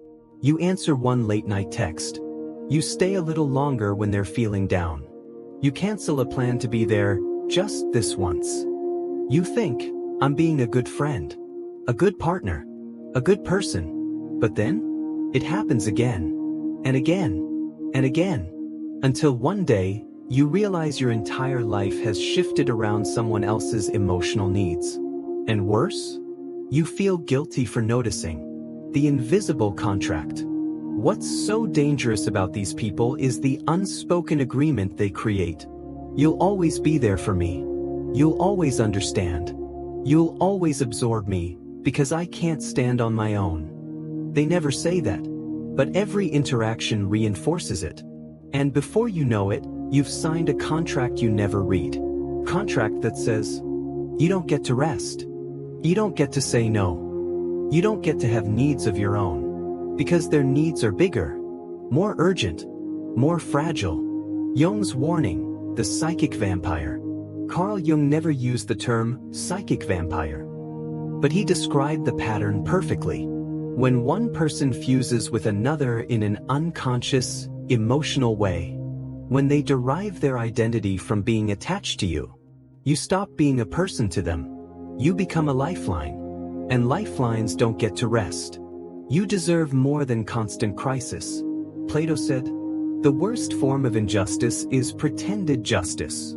You answer one late-night text. You stay a little longer when they're feeling down. You cancel a plan to be there just this once. You think, I'm being a good friend, a good partner, a good person. But then, it happens again, and again, and again, until one day, you realize your entire life has shifted around someone else's emotional needs. And worse, you feel guilty for noticing. The invisible contract. What's so dangerous about these people is the unspoken agreement they create. You'll always be there for me. You'll always understand. You'll always absorb me, because I can't stand on my own. They never say that, but every interaction reinforces it. And before you know it, you've signed a contract you never read. Contract that says, you don't get to rest. You don't get to say no. You don't get to have needs of your own. Because their needs are bigger, more urgent, more fragile. Jung's warning, the psychic vampire. Carl Jung never used the term psychic vampire, but he described the pattern perfectly. When one person fuses with another in an unconscious, emotional way, when they derive their identity from being attached to you, you stop being a person to them. You become a lifeline, and lifelines don't get to rest. You deserve more than constant crisis. Plato said, the worst form of injustice is pretended justice.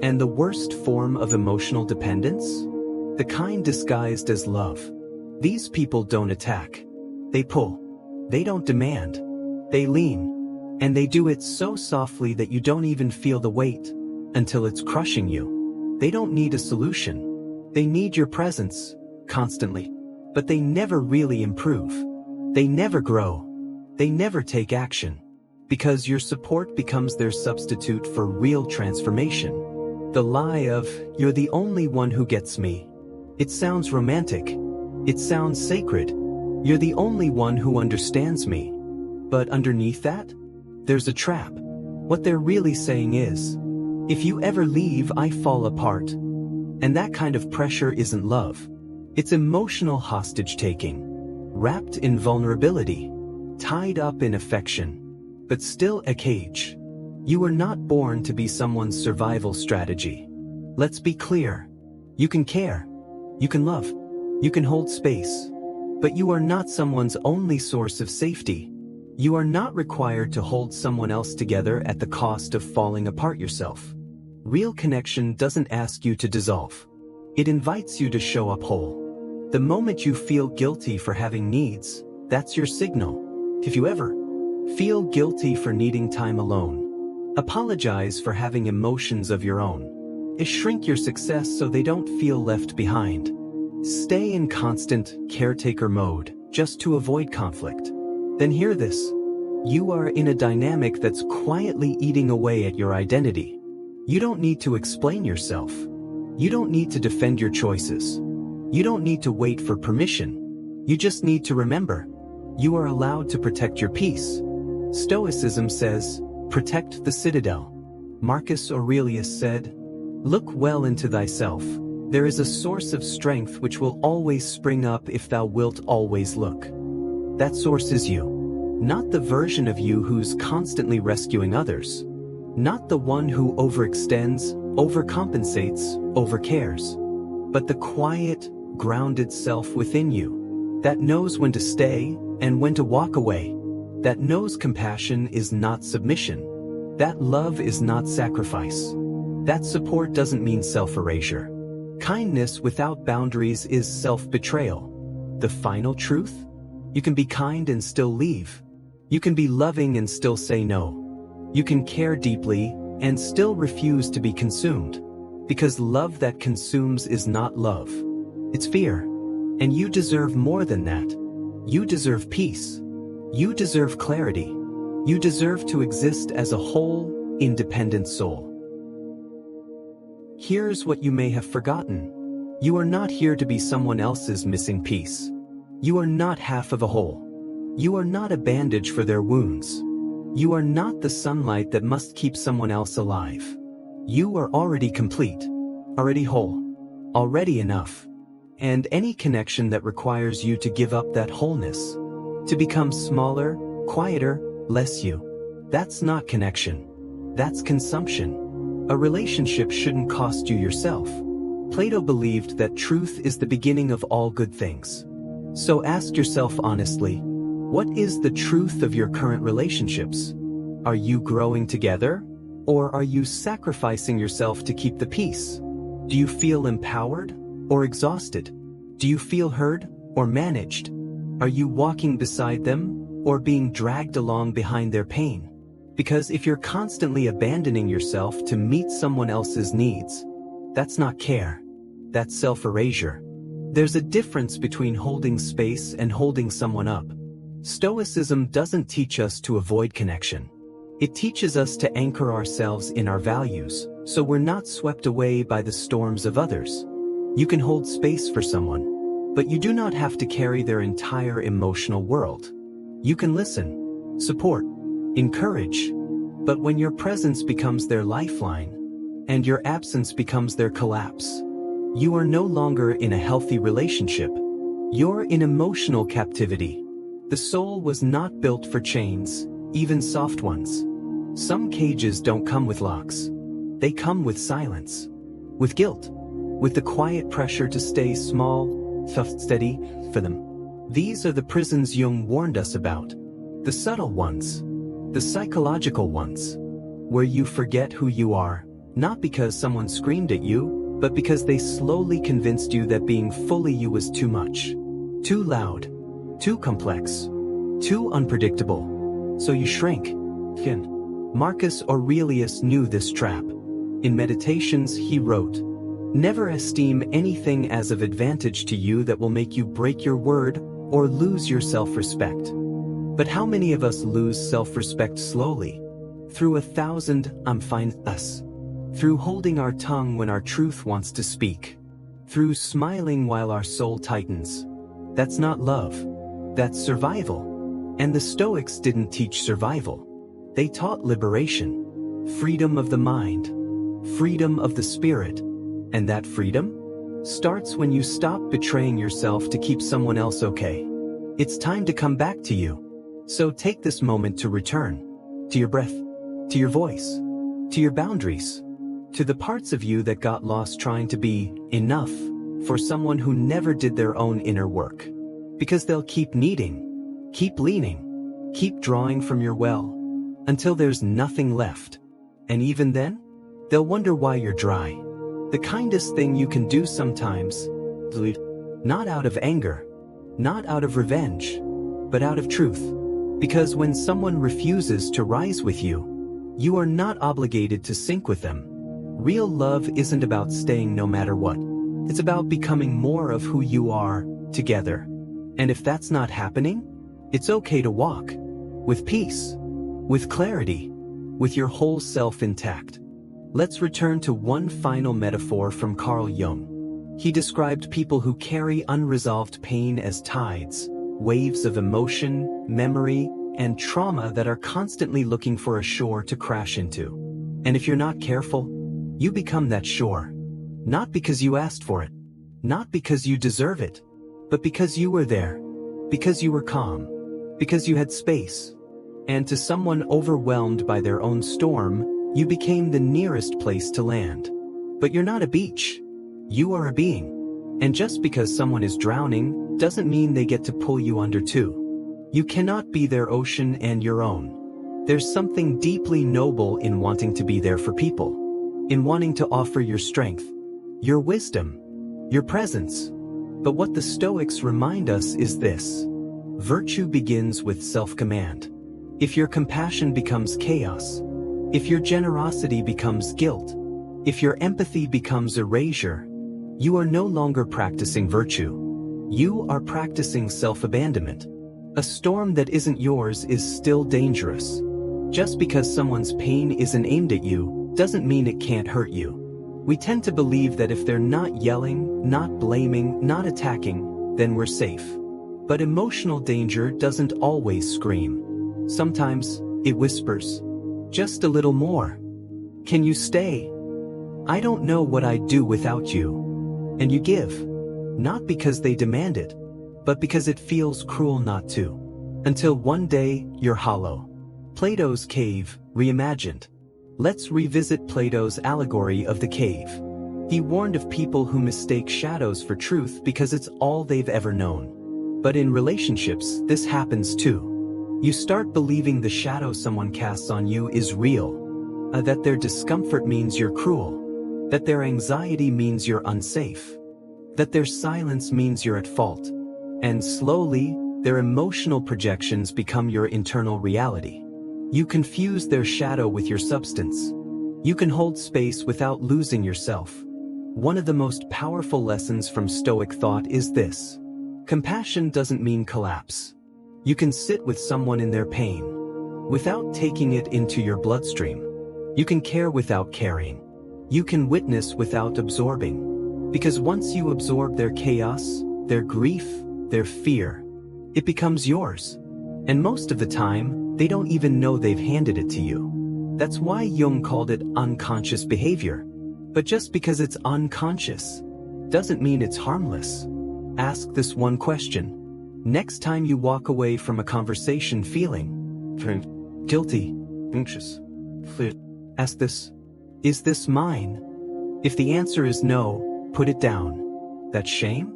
And the worst form of emotional dependence? The kind disguised as love. These people don't attack. They pull. They don't demand. They lean. And they do it so softly that you don't even feel the weight, until it's crushing you. They don't need a solution. They need your presence, constantly. But they never really improve. They never grow. They never take action. Because your support becomes their substitute for real transformation. The lie of, "You're the only one who gets me." It sounds romantic. It sounds sacred. "You're the only one who understands me." But underneath that, there's a trap. What they're really saying is, "If you ever leave, I fall apart." And that kind of pressure isn't love. It's emotional hostage-taking, wrapped in vulnerability, tied up in affection, but still a cage. You were not born to be someone's survival strategy. Let's be clear. You can care. You can love. You can hold space. But you are not someone's only source of safety. You are not required to hold someone else together at the cost of falling apart yourself. Real connection doesn't ask you to dissolve. It invites you to show up whole. The moment you feel guilty for having needs, that's your signal. If you ever feel guilty for needing time alone, apologize for having emotions of your own. Shrink your success so they don't feel left behind. Stay in constant caretaker mode just to avoid conflict. Then hear this. You are in a dynamic that's quietly eating away at your identity. You don't need to explain yourself. You don't need to defend your choices. You don't need to wait for permission. You just need to remember. You are allowed to protect your peace. Stoicism says, "Protect the citadel." Marcus Aurelius said, "Look well into thyself. There is a source of strength which will always spring up if thou wilt always look." That source is you. Not the version of you who's constantly rescuing others. Not the one who overextends, overcompensates, overcares. But the quiet, grounded self within you. That knows when to stay and when to walk away. That knows compassion is not submission. That love is not sacrifice. That support doesn't mean self-erasure. Kindness without boundaries is self-betrayal. The final truth? You can be kind and still leave. You can be loving and still say no. You can care deeply and still refuse to be consumed. Because love that consumes is not love. It's fear. And you deserve more than that. You deserve peace. You deserve clarity. You deserve to exist as a whole, independent soul. Here's what you may have forgotten. You are not here to be someone else's missing piece. You are not half of a whole. You are not a bandage for their wounds. You are not the sunlight that must keep someone else alive. You are already complete, already whole, already enough. And any connection that requires you to give up that wholeness, to become smaller, quieter, less you, that's not connection. That's consumption. A relationship shouldn't cost you yourself. Plato believed that truth is the beginning of all good things. So ask yourself honestly, what is the truth of your current relationships? Are you growing together? Or are you sacrificing yourself to keep the peace? Do you feel empowered or exhausted? Do you feel heard or managed? Are you walking beside them or being dragged along behind their pain? Because if you're constantly abandoning yourself to meet someone else's needs, that's not care. That's self-erasure. There's a difference between holding space and holding someone up. Stoicism doesn't teach us to avoid connection. It teaches us to anchor ourselves in our values, so we're not swept away by the storms of others. You can hold space for someone, but you do not have to carry their entire emotional world. You can listen, support, encourage, but when your presence becomes their lifeline, and your absence becomes their collapse, you are no longer in a healthy relationship. You're in emotional captivity. The soul was not built for chains, even soft ones. Some cages don't come with locks. They come with silence, with guilt, with the quiet pressure to stay small, tough, steady for them. These are the prisons Jung warned us about. The subtle ones, the psychological ones, where you forget who you are, not because someone screamed at you, but because they slowly convinced you that being fully you was too much, too loud, too complex, too unpredictable. So you shrank. Marcus Aurelius knew this trap. In Meditations he wrote, "Never esteem anything as of advantage to you that will make you break your word or lose your self-respect. But how many of us lose self-respect slowly? Through 1,000 "I'm fine" us. Through holding our tongue when our truth wants to speak. Through smiling while our soul tightens. That's not love. That's survival. And the Stoics didn't teach survival. They taught liberation. Freedom of the mind. Freedom of the spirit. And that freedom starts when you stop betraying yourself to keep someone else okay. It's time to come back to you. So take this moment to return. To your breath. To your voice. To your boundaries. To the parts of you that got lost trying to be enough for someone who never did their own inner work. Because they'll keep needing, keep leaning, keep drawing from your well, until there's nothing left. And even then, they'll wonder why you're dry. The kindest thing you can do sometimes, not out of anger, not out of revenge, but out of truth. Because when someone refuses to rise with you, you are not obligated to sink with them. Real love isn't about staying no matter what. It's about becoming more of who you are, together. And if that's not happening, it's okay to walk. With peace. With clarity. With your whole self intact. Let's return to one final metaphor from Carl Jung. He described people who carry unresolved pain as tides, waves of emotion, memory, and trauma that are constantly looking for a shore to crash into. And if you're not careful, you become that shore. Not because you asked for it. Not because you deserve it. But because you were there. Because you were calm. Because you had space. And to someone overwhelmed by their own storm, you became the nearest place to land. But you're not a beach. You are a being. And just because someone is drowning, doesn't mean they get to pull you under too. You cannot be their ocean and your own. There's something deeply noble in wanting to be there for people. In wanting to offer your strength, your wisdom, your presence. But what the Stoics remind us is this. Virtue begins with self-command. If your compassion becomes chaos, if your generosity becomes guilt, if your empathy becomes erasure, you are no longer practicing virtue. You are practicing self-abandonment. A storm that isn't yours is still dangerous. Just because someone's pain isn't aimed at you, doesn't mean it can't hurt you. We tend to believe that if they're not yelling, not blaming, not attacking, then we're safe. But emotional danger doesn't always scream. Sometimes, it whispers. Just a little more. Can you stay? I don't know what I'd do without you. And you give. Not because they demand it, but because it feels cruel not to. Until one day, you're hollow. Plato's cave, reimagined. Let's revisit Plato's allegory of the cave. He warned of people who mistake shadows for truth because it's all they've ever known. But in relationships, this happens too. You start believing the shadow someone casts on you is real. That their discomfort means you're cruel. That their anxiety means you're unsafe. That their silence means you're at fault. And slowly, their emotional projections become your internal reality. You confuse their shadow with your substance. You can hold space without losing yourself. One of the most powerful lessons from Stoic thought is this. Compassion doesn't mean collapse. You can sit with someone in their pain without taking it into your bloodstream. You can care without caring. You can witness without absorbing. Because once you absorb their chaos, their grief, their fear, it becomes yours. And most of the time, they don't even know they've handed it to you. That's why Jung called it unconscious behavior. But just because it's unconscious, doesn't mean it's harmless. Ask this one question. Next time you walk away from a conversation feeling guilty, anxious, ask this. Is this mine? If the answer is no, put it down. That shame?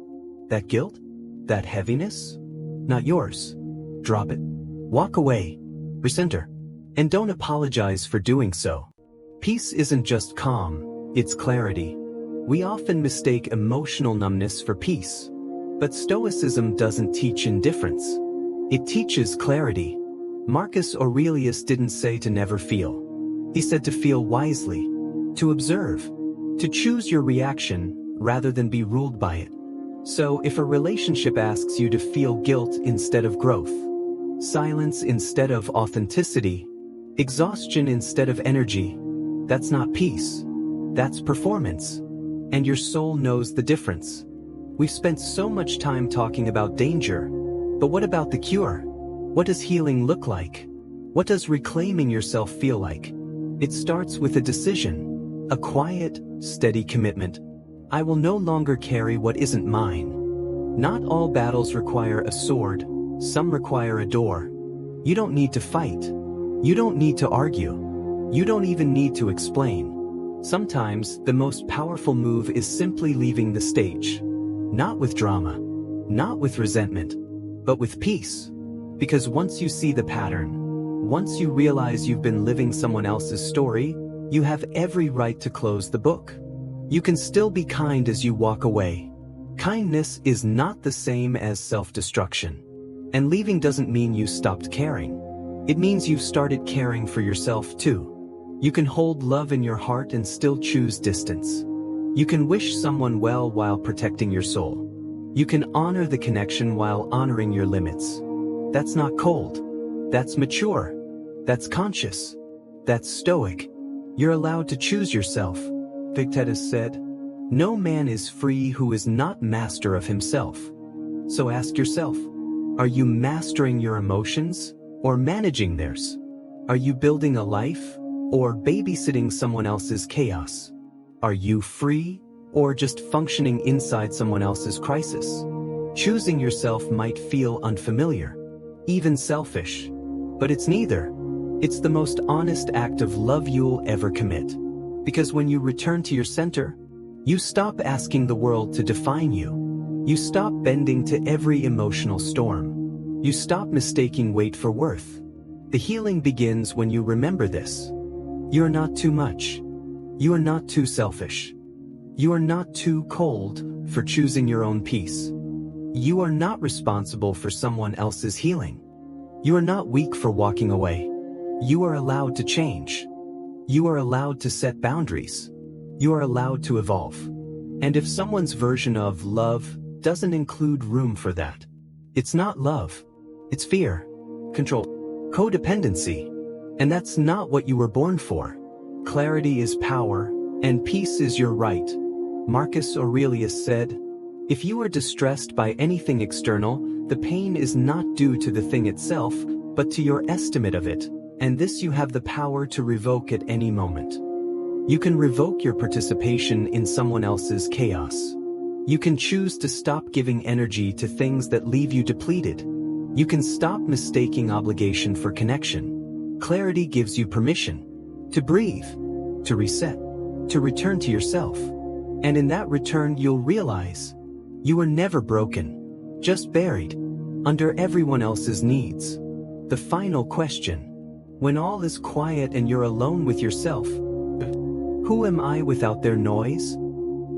That guilt? That heaviness? Not yours. Drop it. Walk away. Recenter. And don't apologize for doing so. Peace isn't just calm, it's clarity. We often mistake emotional numbness for peace. But Stoicism doesn't teach indifference. It teaches clarity. Marcus Aurelius didn't say to never feel. He said to feel wisely, to observe, to choose your reaction rather than be ruled by it. So if a relationship asks you to feel guilt instead of growth, silence instead of authenticity, exhaustion instead of energy, that's not peace. That's performance. And your soul knows the difference. We've spent so much time talking about danger, but what about the cure? What does healing look like? What does reclaiming yourself feel like? It starts with a decision, a quiet, steady commitment. I will no longer carry what isn't mine. Not all battles require a sword, some require a door. You don't need to fight. You don't need to argue. You don't even need to explain. Sometimes the most powerful move is simply leaving the stage. Not with drama, not with resentment, but with peace. Because once you see the pattern, once you realize you've been living someone else's story, you have every right to close the book. You can still be kind as you walk away. Kindness is not the same as self-destruction. And leaving doesn't mean you stopped caring. It means you've started caring for yourself too. You can hold love in your heart and still choose distance. You can wish someone well while protecting your soul. You can honor the connection while honoring your limits. That's not cold. That's mature. That's conscious. That's stoic. You're allowed to choose yourself. Epictetus said, "No man is free who is not master of himself." So ask yourself, are you mastering your emotions or managing theirs? Are you building a life or babysitting someone else's chaos? Are you free or just functioning inside someone else's crisis? Choosing yourself might feel unfamiliar, even selfish, but it's neither. It's the most honest act of love you'll ever commit. Because when you return to your center, you stop asking the world to define you. You stop bending to every emotional storm. You stop mistaking weight for worth. The healing begins when you remember this. You are not too much. You are not too selfish. You are not too cold for choosing your own peace. You are not responsible for someone else's healing. You are not weak for walking away. You are allowed to change. You are allowed to set boundaries. You are allowed to evolve. And if someone's version of love doesn't include room for that, it's not love. It's fear, control, codependency. And that's not what you were born for. Clarity is power, and peace is your right. Marcus Aurelius said, "If you are distressed by anything external, the pain is not due to the thing itself, but to your estimate of it, and this you have the power to revoke at any moment." You can revoke your participation in someone else's chaos. You can choose to stop giving energy to things that leave you depleted. You can stop mistaking obligation for connection. Clarity gives you permission to breathe, to reset, to return to yourself. And in that return, you'll realize you were never broken, just buried under everyone else's needs. The final question: when all is quiet and you're alone with yourself, who am I without their noise?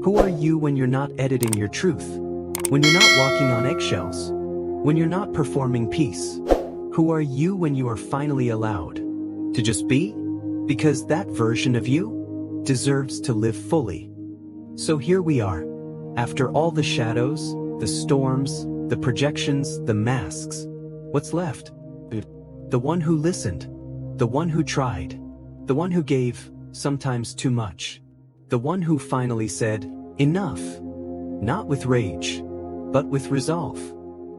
Who are you when you're not editing your truth? When you're not walking on eggshells? When you're not performing peace? Who are you when you are finally allowed to just be? Because that version of you deserves to live fully. So here we are. After all the shadows, the storms, the projections, the masks, what's left? The one who listened, the one who tried, the one who gave, sometimes too much, the one who finally said, enough, not with rage, but with resolve.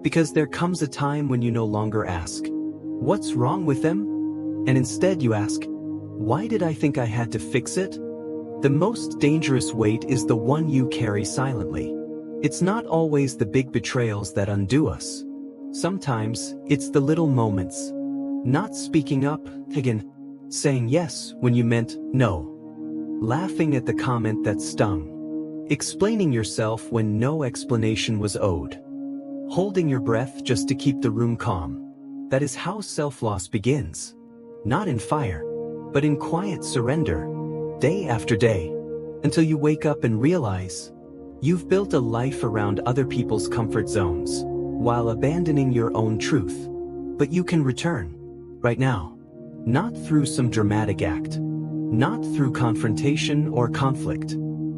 Because there comes a time when you no longer ask, what's wrong with them? And instead you ask, why did I think I had to fix it? The most dangerous weight is the one you carry silently. It's not always the big betrayals that undo us. Sometimes it's the little moments. Not speaking up, again, saying yes when you meant no. Laughing at the comment that stung. Explaining yourself when no explanation was owed. Holding your breath just to keep the room calm. That is how self-loss begins. Not in fire, but in quiet surrender. Day after day, until you wake up and realize you've built a life around other people's comfort zones while abandoning your own truth. But you can return right now, not through some dramatic act, not through confrontation or conflict,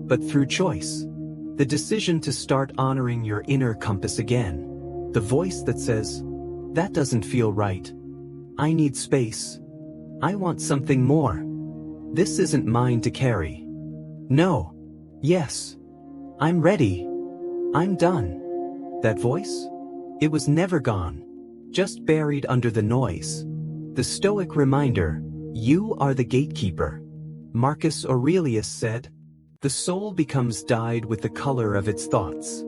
but through choice. The decision to start honoring your inner compass again. The voice that says, "That doesn't feel right. I need space. I want something more. This isn't mine to carry. No. Yes. I'm ready. I'm done." That voice? It was never gone. Just buried under the noise. The Stoic reminder, you are the gatekeeper. Marcus Aurelius said, "The soul becomes dyed with the color of its thoughts."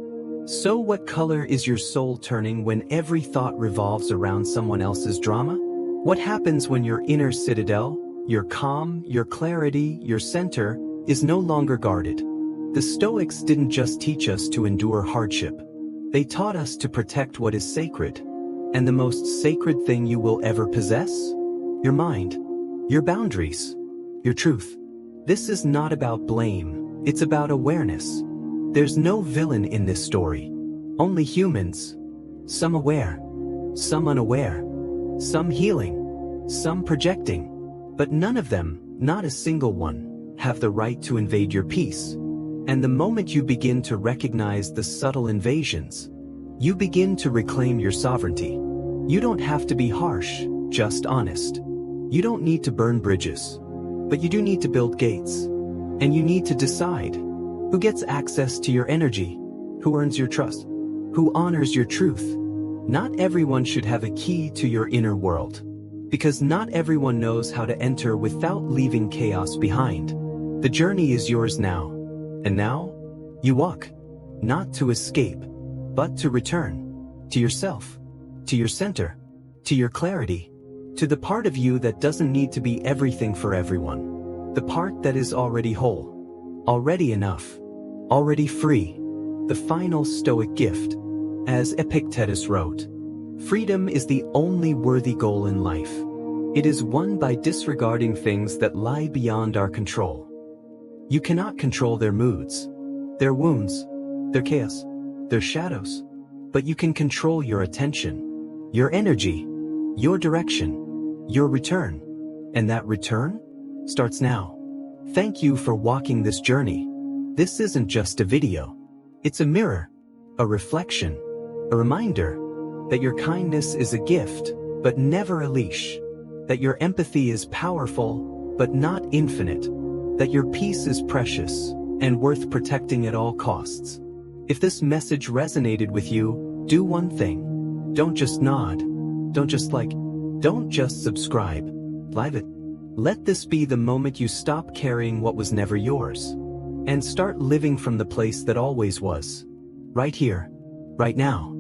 So what color is your soul turning when every thought revolves around someone else's drama? What happens when your inner citadel, your calm, your clarity, your center, is no longer guarded? The Stoics didn't just teach us to endure hardship. They taught us to protect what is sacred. And the most sacred thing you will ever possess? Your mind. Your boundaries. Your truth. This is not about blame, it's about awareness. There's no villain in this story. Only humans. Some aware. Some unaware. Some healing. Some projecting. But none of them, not a single one, have the right to invade your peace. And the moment you begin to recognize the subtle invasions, you begin to reclaim your sovereignty. You don't have to be harsh, just honest. You don't need to burn bridges. But you do need to build gates. And you need to decide who gets access to your energy, who earns your trust, who honors your truth. Not everyone should have a key to your inner world. Because not everyone knows how to enter without leaving chaos behind. The journey is yours now. And now, you walk, not to escape, but to return, to yourself, to your center, to your clarity, to the part of you that doesn't need to be everything for everyone, the part that is already whole, already enough, already free, the final Stoic gift. As Epictetus wrote, "Freedom is the only worthy goal in life. It is won by disregarding things that lie beyond our control." You cannot control their moods, their wounds, their chaos, their shadows. But you can control your attention, your energy, your direction, your return. And that return starts now. Thank you for walking this journey. This isn't just a video. It's a mirror, a reflection, a reminder that your kindness is a gift, but never a leash. That your empathy is powerful, but not infinite. That your peace is precious and worth protecting at all costs. If this message resonated with you, do one thing. Don't just nod. Don't just like. Don't just subscribe. Live it. Let this be the moment you stop carrying what was never yours and start living from the place that always was. Right here, right now.